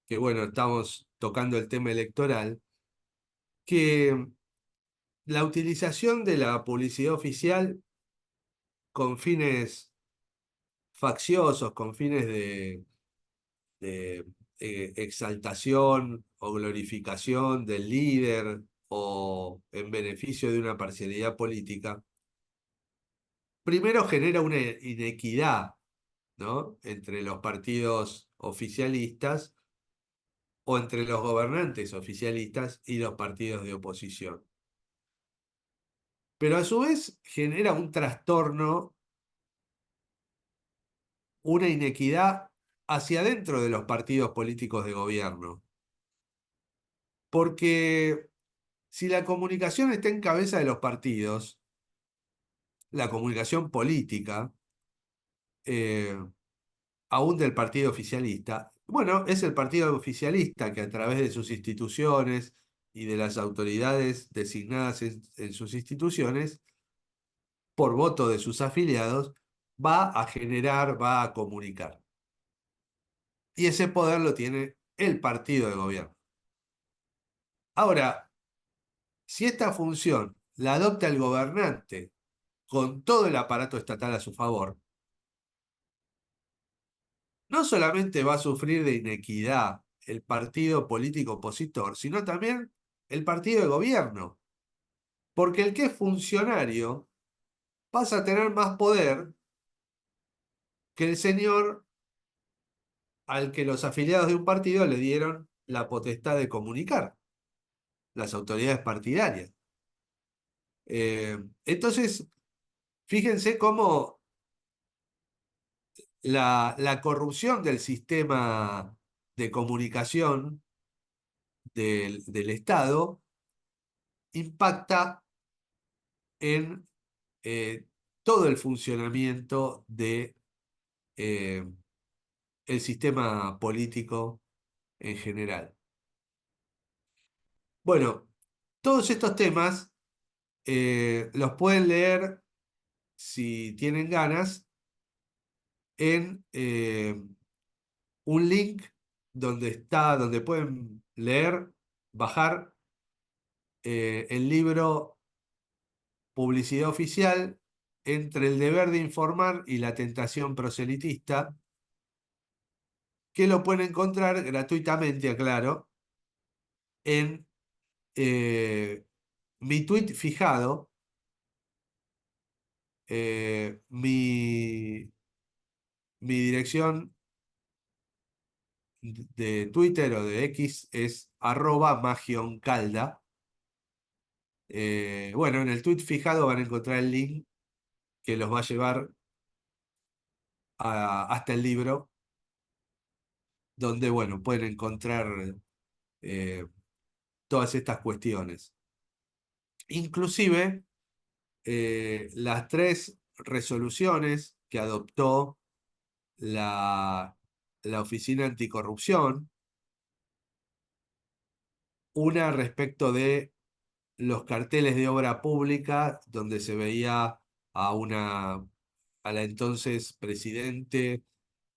que, bueno, estamos tocando el tema electoral, que la utilización de la publicidad oficial con fines facciosos, con fines de exaltación o glorificación del líder o en beneficio de una parcialidad política, primero genera una inequidad, ¿no? Entre los partidos oficialistas o entre los gobernantes oficialistas y los partidos de oposición. Pero a su vez genera un trastorno, una inequidad hacia adentro de los partidos políticos de gobierno. Porque si la comunicación está en cabeza de los partidos, la comunicación política, eh, aún del partido oficialista, bueno, es el partido oficialista que a través de sus instituciones y de las autoridades designadas en sus instituciones, por voto de sus afiliados, va a generar, va a comunicar. Y ese poder lo tiene el partido de gobierno. Ahora, si esta función la adopta el gobernante con todo el aparato estatal a su favor, no solamente va a sufrir de inequidad el partido político opositor, sino también el partido de gobierno. Porque el que es funcionario pasa a tener más poder que el señor al que los afiliados de un partido le dieron la potestad de comunicar, las autoridades partidarias. Entonces, fíjense cómo la corrupción del sistema de comunicación del Estado impacta en todo el funcionamiento de el sistema político en general. Bueno, todos estos temas los pueden leer si tienen ganas en un link donde pueden leer, bajar el libro Publicidad Oficial entre el deber de informar y la tentación proselitista, que lo pueden encontrar gratuitamente, aclaro, en mi tweet fijado, mi dirección de Twitter o de X es @magioncalda. Bueno, en el tweet fijado van a encontrar el link que los va a llevar hasta el libro, donde, bueno, pueden encontrar eh, todas estas cuestiones. Inclusive, las 3 resoluciones que adoptó la Oficina Anticorrupción, una respecto de los carteles de obra pública, donde se veía a la entonces presidente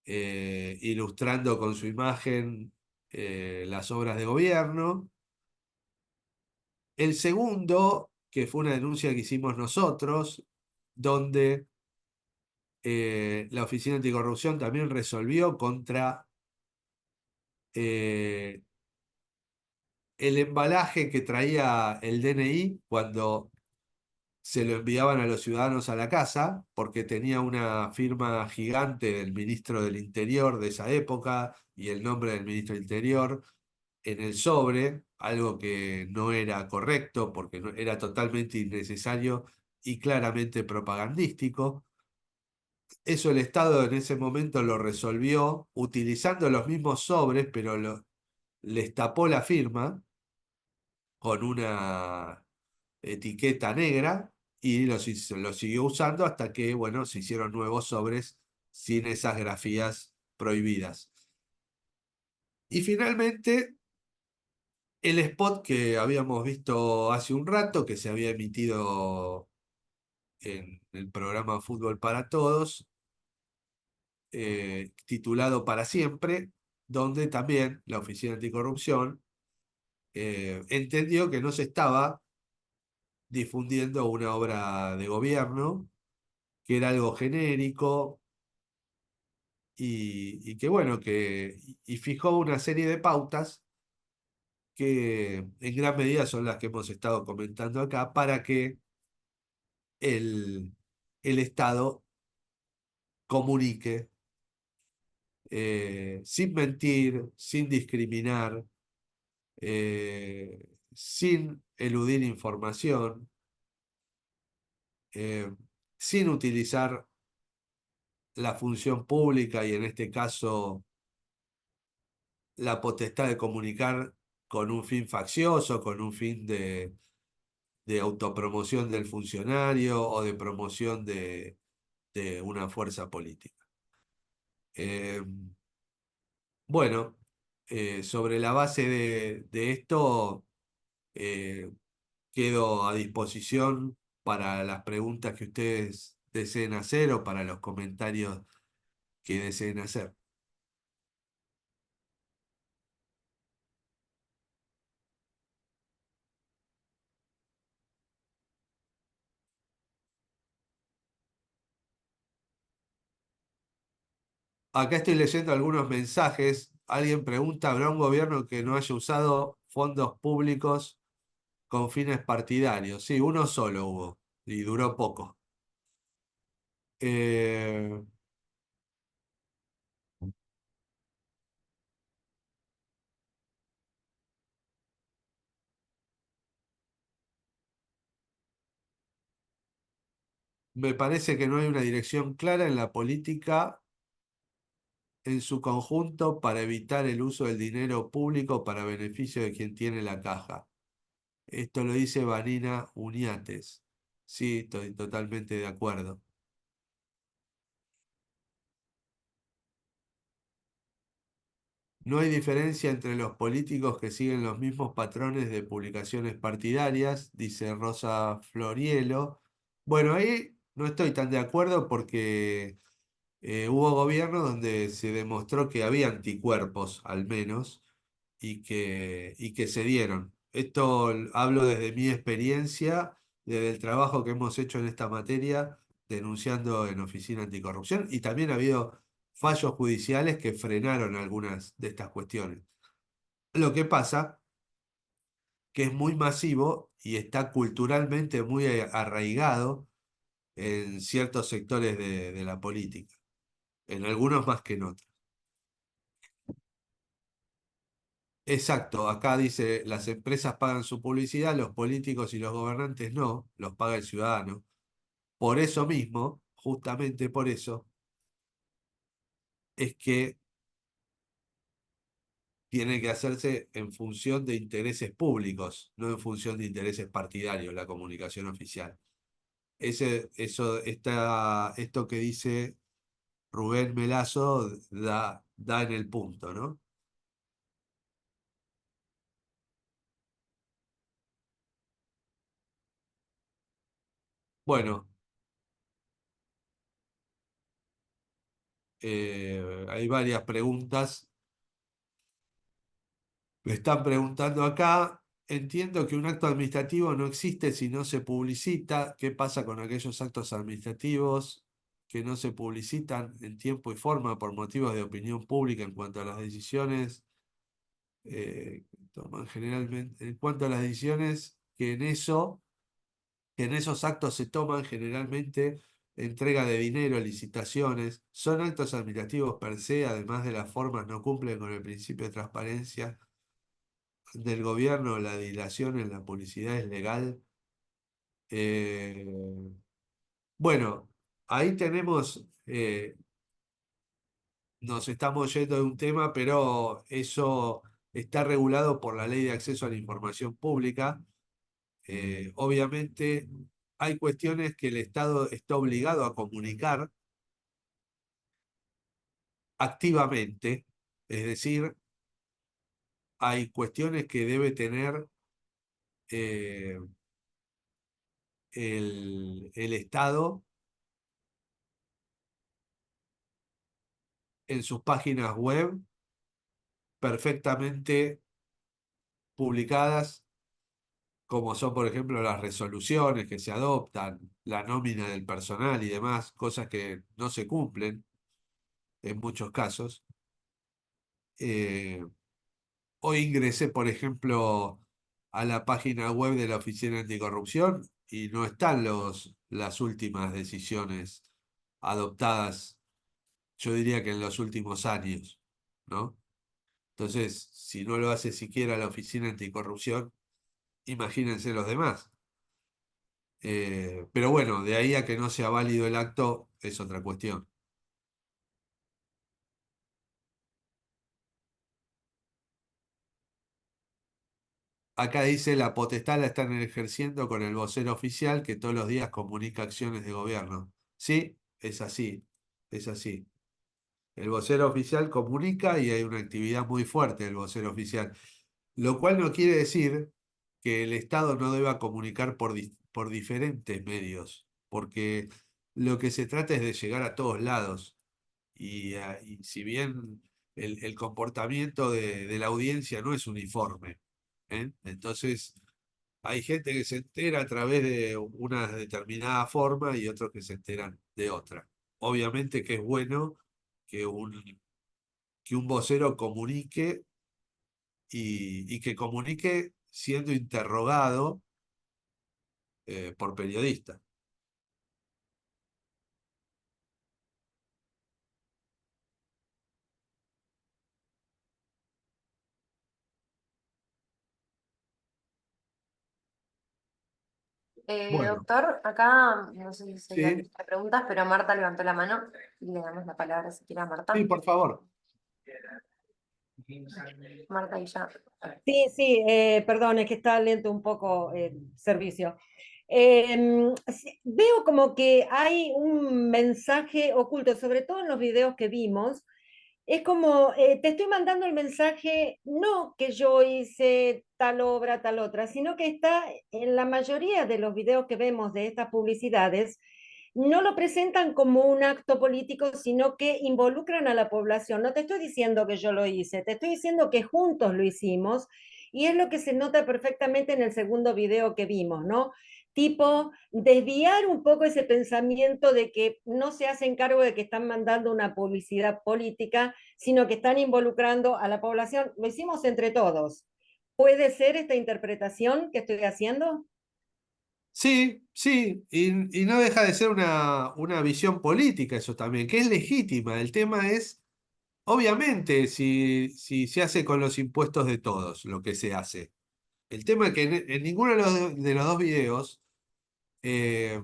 ilustrando con su imagen las obras de gobierno. El segundo, que fue una denuncia que hicimos nosotros, donde la Oficina Anticorrupción también resolvió contra el embalaje que traía el DNI cuando se lo enviaban a los ciudadanos a la casa, porque tenía una firma gigante del ministro del Interior de esa época y el nombre del ministro del Interior en el sobre, algo que no era correcto porque era totalmente innecesario y claramente propagandístico. Eso el Estado en ese momento lo resolvió utilizando los mismos sobres, pero les tapó la firma con una etiqueta negra y lo siguió usando hasta que, bueno, se hicieron nuevos sobres sin esas grafías prohibidas. Y finalmente, el spot que habíamos visto hace un rato, que se había emitido en el programa Fútbol para Todos, titulado Para Siempre, donde también la Oficina Anticorrupción entendió que no se estaba difundiendo una obra de gobierno, que era algo genérico y que bueno, y fijó una serie de pautas que en gran medida son las que hemos estado comentando acá para que el, el Estado comunique sin mentir, sin discriminar, sin eludir información, eh, sin utilizar la función pública y en este caso la potestad de comunicar con un fin faccioso, con un fin de autopromoción del funcionario o de promoción de una fuerza política. Eh, bueno, sobre la base de esto, eh, quedo a disposición para las preguntas que ustedes deseen hacer o para los comentarios que deseen hacer. Acá estoy leyendo algunos mensajes. Alguien pregunta, ¿habrá un gobierno que no haya usado fondos públicos con fines partidarios? Sí, uno solo hubo y duró poco. Eh, Me parece que no hay una dirección clara en la política en su conjunto para evitar el uso del dinero público para beneficio de quien tiene la caja. Esto lo dice Vanina Uniates. Sí, estoy totalmente de acuerdo. No hay diferencia entre los políticos que siguen los mismos patrones de publicaciones partidarias, dice Rosa Florielo. Bueno, ahí no estoy tan de acuerdo porque hubo gobiernos donde se demostró que había anticuerpos, al menos, y que se dieron. Esto hablo desde mi experiencia, desde el trabajo que hemos hecho en esta materia, denunciando en Oficina Anticorrupción, y también ha habido fallos judiciales que frenaron algunas de estas cuestiones. Lo que pasa que es muy masivo y está culturalmente muy arraigado en ciertos sectores de la política, en algunos más que en otros. Exacto, acá dice, las empresas pagan su publicidad, los políticos y los gobernantes no, los paga el ciudadano. Por eso mismo, justamente por eso, es que tiene que hacerse en función de intereses públicos, no en función de intereses partidarios, la comunicación oficial. Esto que dice Rubén Melazo da en el punto, ¿no? Bueno, hay varias preguntas. Me están preguntando acá, entiendo que un acto administrativo no existe si no se publicita. ¿Qué pasa con aquellos actos administrativos que no se publicitan en tiempo y forma por motivos de opinión pública en cuanto a las decisiones? Toman generalmente, en cuanto a las decisiones que en esos actos se toman generalmente entrega de dinero, licitaciones, son actos administrativos per se, además de las formas no cumplen con el principio de transparencia del gobierno, la dilación en la publicidad es legal. Eh, bueno, ahí tenemos, nos estamos yendo de un tema, pero eso está regulado por la Ley de Acceso a la Información Pública. Obviamente hay cuestiones que el Estado está obligado a comunicar activamente, es decir, hay cuestiones que debe tener eh, el Estado en sus páginas web perfectamente publicadas, como son, por ejemplo, las resoluciones que se adoptan, la nómina del personal y demás, cosas que no se cumplen en muchos casos. Hoy ingresé, por ejemplo, a la página web de la Oficina Anticorrupción y no están las últimas decisiones adoptadas, yo diría que en los últimos años, ¿no? Entonces, si no lo hace siquiera la Oficina Anticorrupción, imagínense los demás. Pero bueno, de ahí a que no sea válido el acto es otra cuestión. Acá dice, la potestad la están ejerciendo con el vocero oficial que todos los días comunica acciones de gobierno. Sí, es así, es así. El vocero oficial comunica y hay una actividad muy fuerte del vocero oficial, lo cual no quiere decir que el Estado no deba comunicar por diferentes medios, porque lo que se trata es de llegar a todos lados. Y si bien el comportamiento de la audiencia no es uniforme, ¿eh? Entonces hay gente que se entera a través de una determinada forma y otros que se enteran de otra. Obviamente que es bueno que que un vocero comunique y que comunique siendo interrogado por periodistas. Bueno, Doctor, acá no sé si serían sí, preguntas, pero Marta levantó la mano y le damos la palabra si quiere a sí, Marta. por favor. Marta y ya. Sí, sí, perdón, es que está lento un poco el servicio. Sí, veo como que hay un mensaje oculto, sobre todo en los videos que vimos. Es como, te estoy mandando el mensaje, no que yo hice tal obra, tal otra, sino que está en la mayoría de los videos que vemos de estas publicidades, no lo presentan como un acto político, sino que involucran a la población. No te estoy diciendo que yo lo hice, te estoy diciendo que juntos lo hicimos y es lo que se nota perfectamente en el segundo video que vimos, ¿no? Tipo, desviar un poco ese pensamiento de que no se hacen cargo de que están mandando una publicidad política, sino que están involucrando a la población. Lo hicimos entre todos. ¿Puede ser esta interpretación que estoy haciendo? Sí, sí, y no deja de ser una visión política eso también, que es legítima. El tema es, obviamente, si se hace con los impuestos de todos, lo que se hace. El tema es que en ninguno de los dos videos eh,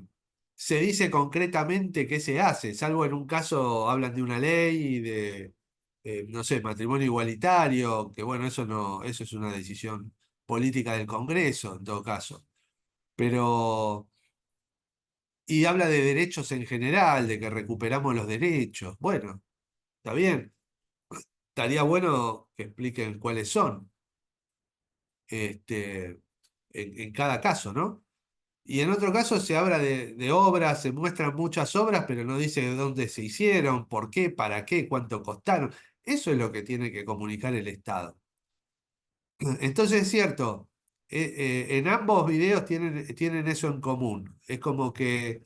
se dice concretamente qué se hace, salvo en un caso hablan de una ley, no sé, matrimonio igualitario, que bueno, eso no, eso es una decisión política del Congreso, en todo caso. Pero, y habla de derechos en general, de que recuperamos los derechos. Bueno, está bien, estaría bueno que expliquen cuáles son, este, en cada caso, ¿no? Y en otro caso se habla de obras, se muestran muchas obras, pero no dice de dónde se hicieron, por qué, para qué, cuánto costaron. Eso es lo que tiene que comunicar el Estado. Entonces es cierto, en ambos videos tienen eso en común. Es como que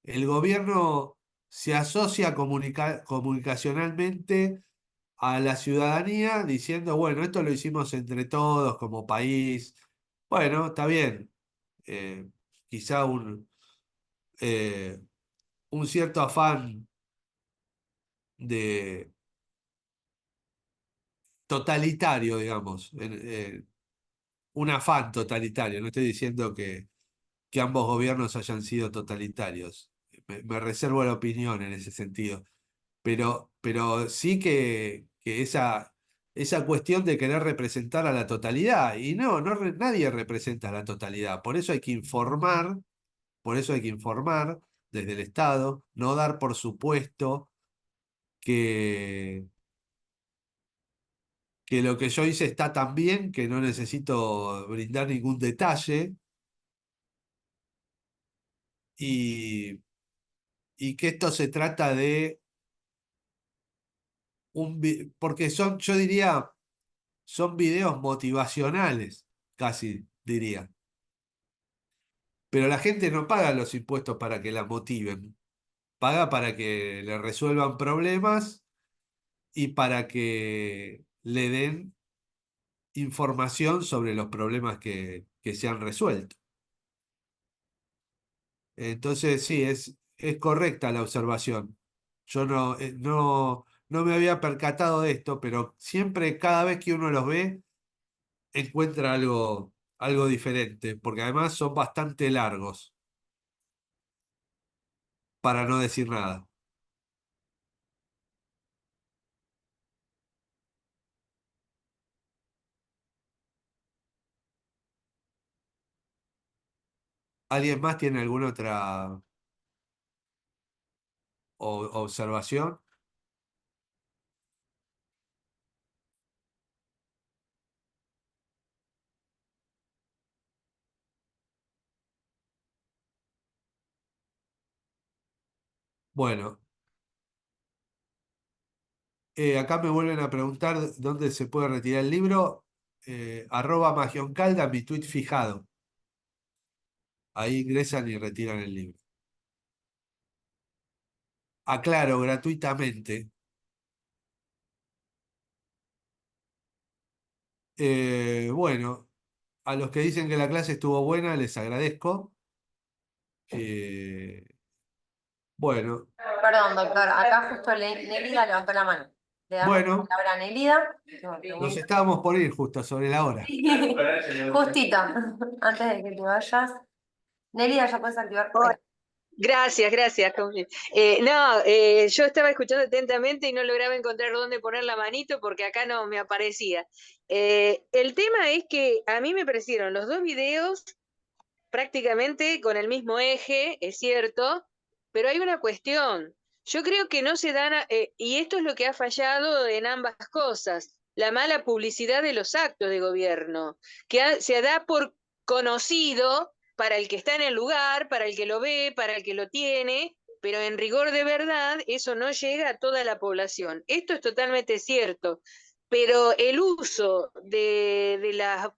el gobierno se asocia comunicacionalmente a la ciudadanía diciendo, bueno, esto lo hicimos entre todos como país. Bueno, está bien. Eh, quizá eh, un cierto afán de totalitario, digamos, un afán totalitario. No estoy diciendo que ambos gobiernos hayan sido totalitarios. Me reservo la opinión en ese sentido. Pero sí que esa cuestión de querer representar a la totalidad. Y nadie representa a la totalidad. Por eso hay que informar, por eso hay que informar desde el Estado, no dar por supuesto que que lo que yo hice está tan bien que no necesito brindar ningún detalle y, y que esto se trata de porque son, yo diría, son videos motivacionales, casi diría. Pero la gente no paga los impuestos para que la motiven, paga para que le resuelvan problemas y para que le den información sobre los problemas que se han resuelto. Entonces, sí, es correcta la observación. Yo no me había percatado de esto, pero siempre, cada vez que uno los ve, encuentra algo diferente, porque además son bastante largos, para no decir nada. ¿Alguien más tiene alguna otra observación? Bueno, acá me vuelven a preguntar dónde se puede retirar el libro. @magioncalda, mi tweet fijado. Ahí ingresan y retiran el libro. Aclaro, gratuitamente. Bueno, a los que dicen que la clase estuvo buena, les agradezco. Eh, bueno, Perdón, doctor, acá justo Nélida levantó la mano. Le damos la bueno, palabra a Nélida. nos estábamos por ir justo sobre la hora. Justito, antes de que te vayas. Nélida, ya puedes activar. Gracias, gracias. No, yo estaba escuchando atentamente y no lograba encontrar dónde poner la manito porque acá no me aparecía. El tema es que a mí me parecieron los dos videos prácticamente con el mismo eje, es cierto, pero hay una cuestión. Yo creo que no se dan, y esto es lo que ha fallado en ambas cosas, la mala publicidad de los actos de gobierno, que se da por conocido para el que está en el lugar, para el que lo ve, para el que lo tiene, pero en rigor de verdad eso no llega a toda la población. Esto es totalmente cierto, pero el uso de la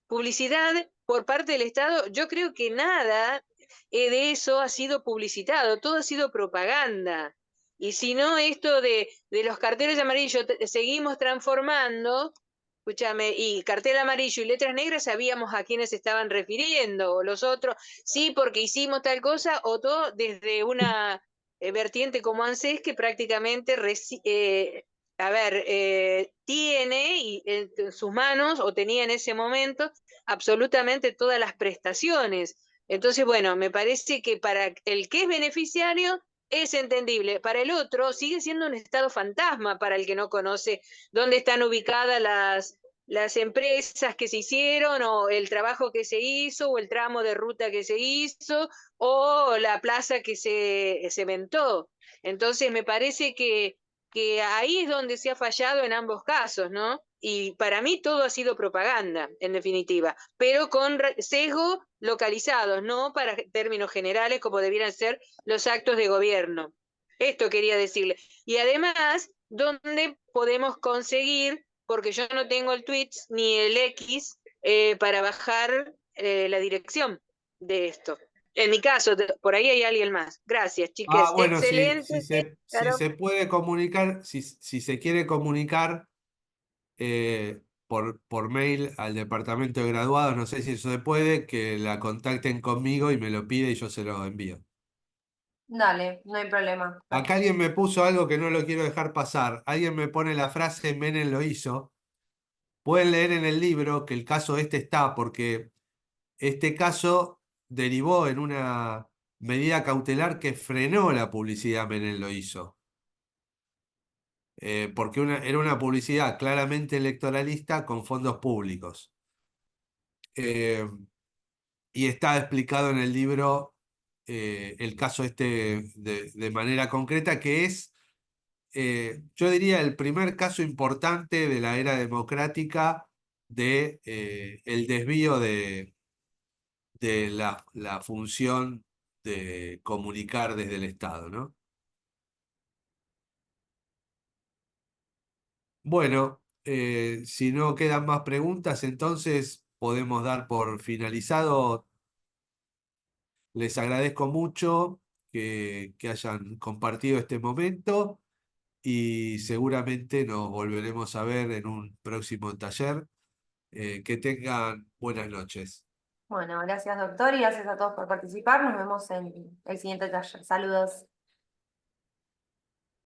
publicidad por parte del Estado, yo creo que nada de eso ha sido publicitado, todo ha sido propaganda. Y si no, esto de los carteles amarillos, seguimos transformando, escúchame, y cartel amarillo y letras negras sabíamos a quiénes se estaban refiriendo, o los otros, sí, porque hicimos tal cosa, o todo desde una vertiente como ANSES que prácticamente tiene en sus manos, o tenía en ese momento, absolutamente todas las prestaciones. Entonces, bueno, me parece que para el que es beneficiario es entendible. Para el otro sigue siendo un estado fantasma para el que no conoce dónde están ubicadas las empresas que se hicieron, o el trabajo que se hizo, o el tramo de ruta que se hizo, o la plaza que se cementó. Entonces, me parece que ahí es donde se ha fallado en ambos casos, ¿no? Y para mí todo ha sido propaganda, en definitiva, pero con sesgo localizados, no para términos generales como debieran ser los actos de gobierno. Esto quería decirle. Y además, ¿dónde podemos conseguir, porque yo no tengo el Twitch ni el X, para bajar la dirección de esto? En mi caso, por ahí hay alguien más. Gracias, Ah, chiques. bueno, Excelente. si se puede comunicar, si se quiere comunicar por mail al departamento de graduados, no sé si eso se puede, que la contacten conmigo y me lo pide y yo se lo envío. Dale, no hay problema. Acá alguien me puso algo que no lo quiero dejar pasar. Alguien me pone la frase Menem lo hizo. Pueden leer en el libro que el caso este está, porque este caso derivó en una medida cautelar que frenó la publicidad Menem lo hizo. Porque era una publicidad claramente electoralista con fondos públicos. Eh, y está explicado en el libro el caso este de manera concreta, que es yo diría, el primer caso importante de la era democrática de el desvío de la función de comunicar desde el Estado, ¿no? Bueno, si no quedan más preguntas, entonces podemos dar por finalizado. Les agradezco mucho que hayan compartido este momento y seguramente nos volveremos a ver en un próximo taller. Que tengan buenas noches. Bueno, gracias doctor y gracias a todos por participar. Nos vemos en el siguiente taller. Saludos.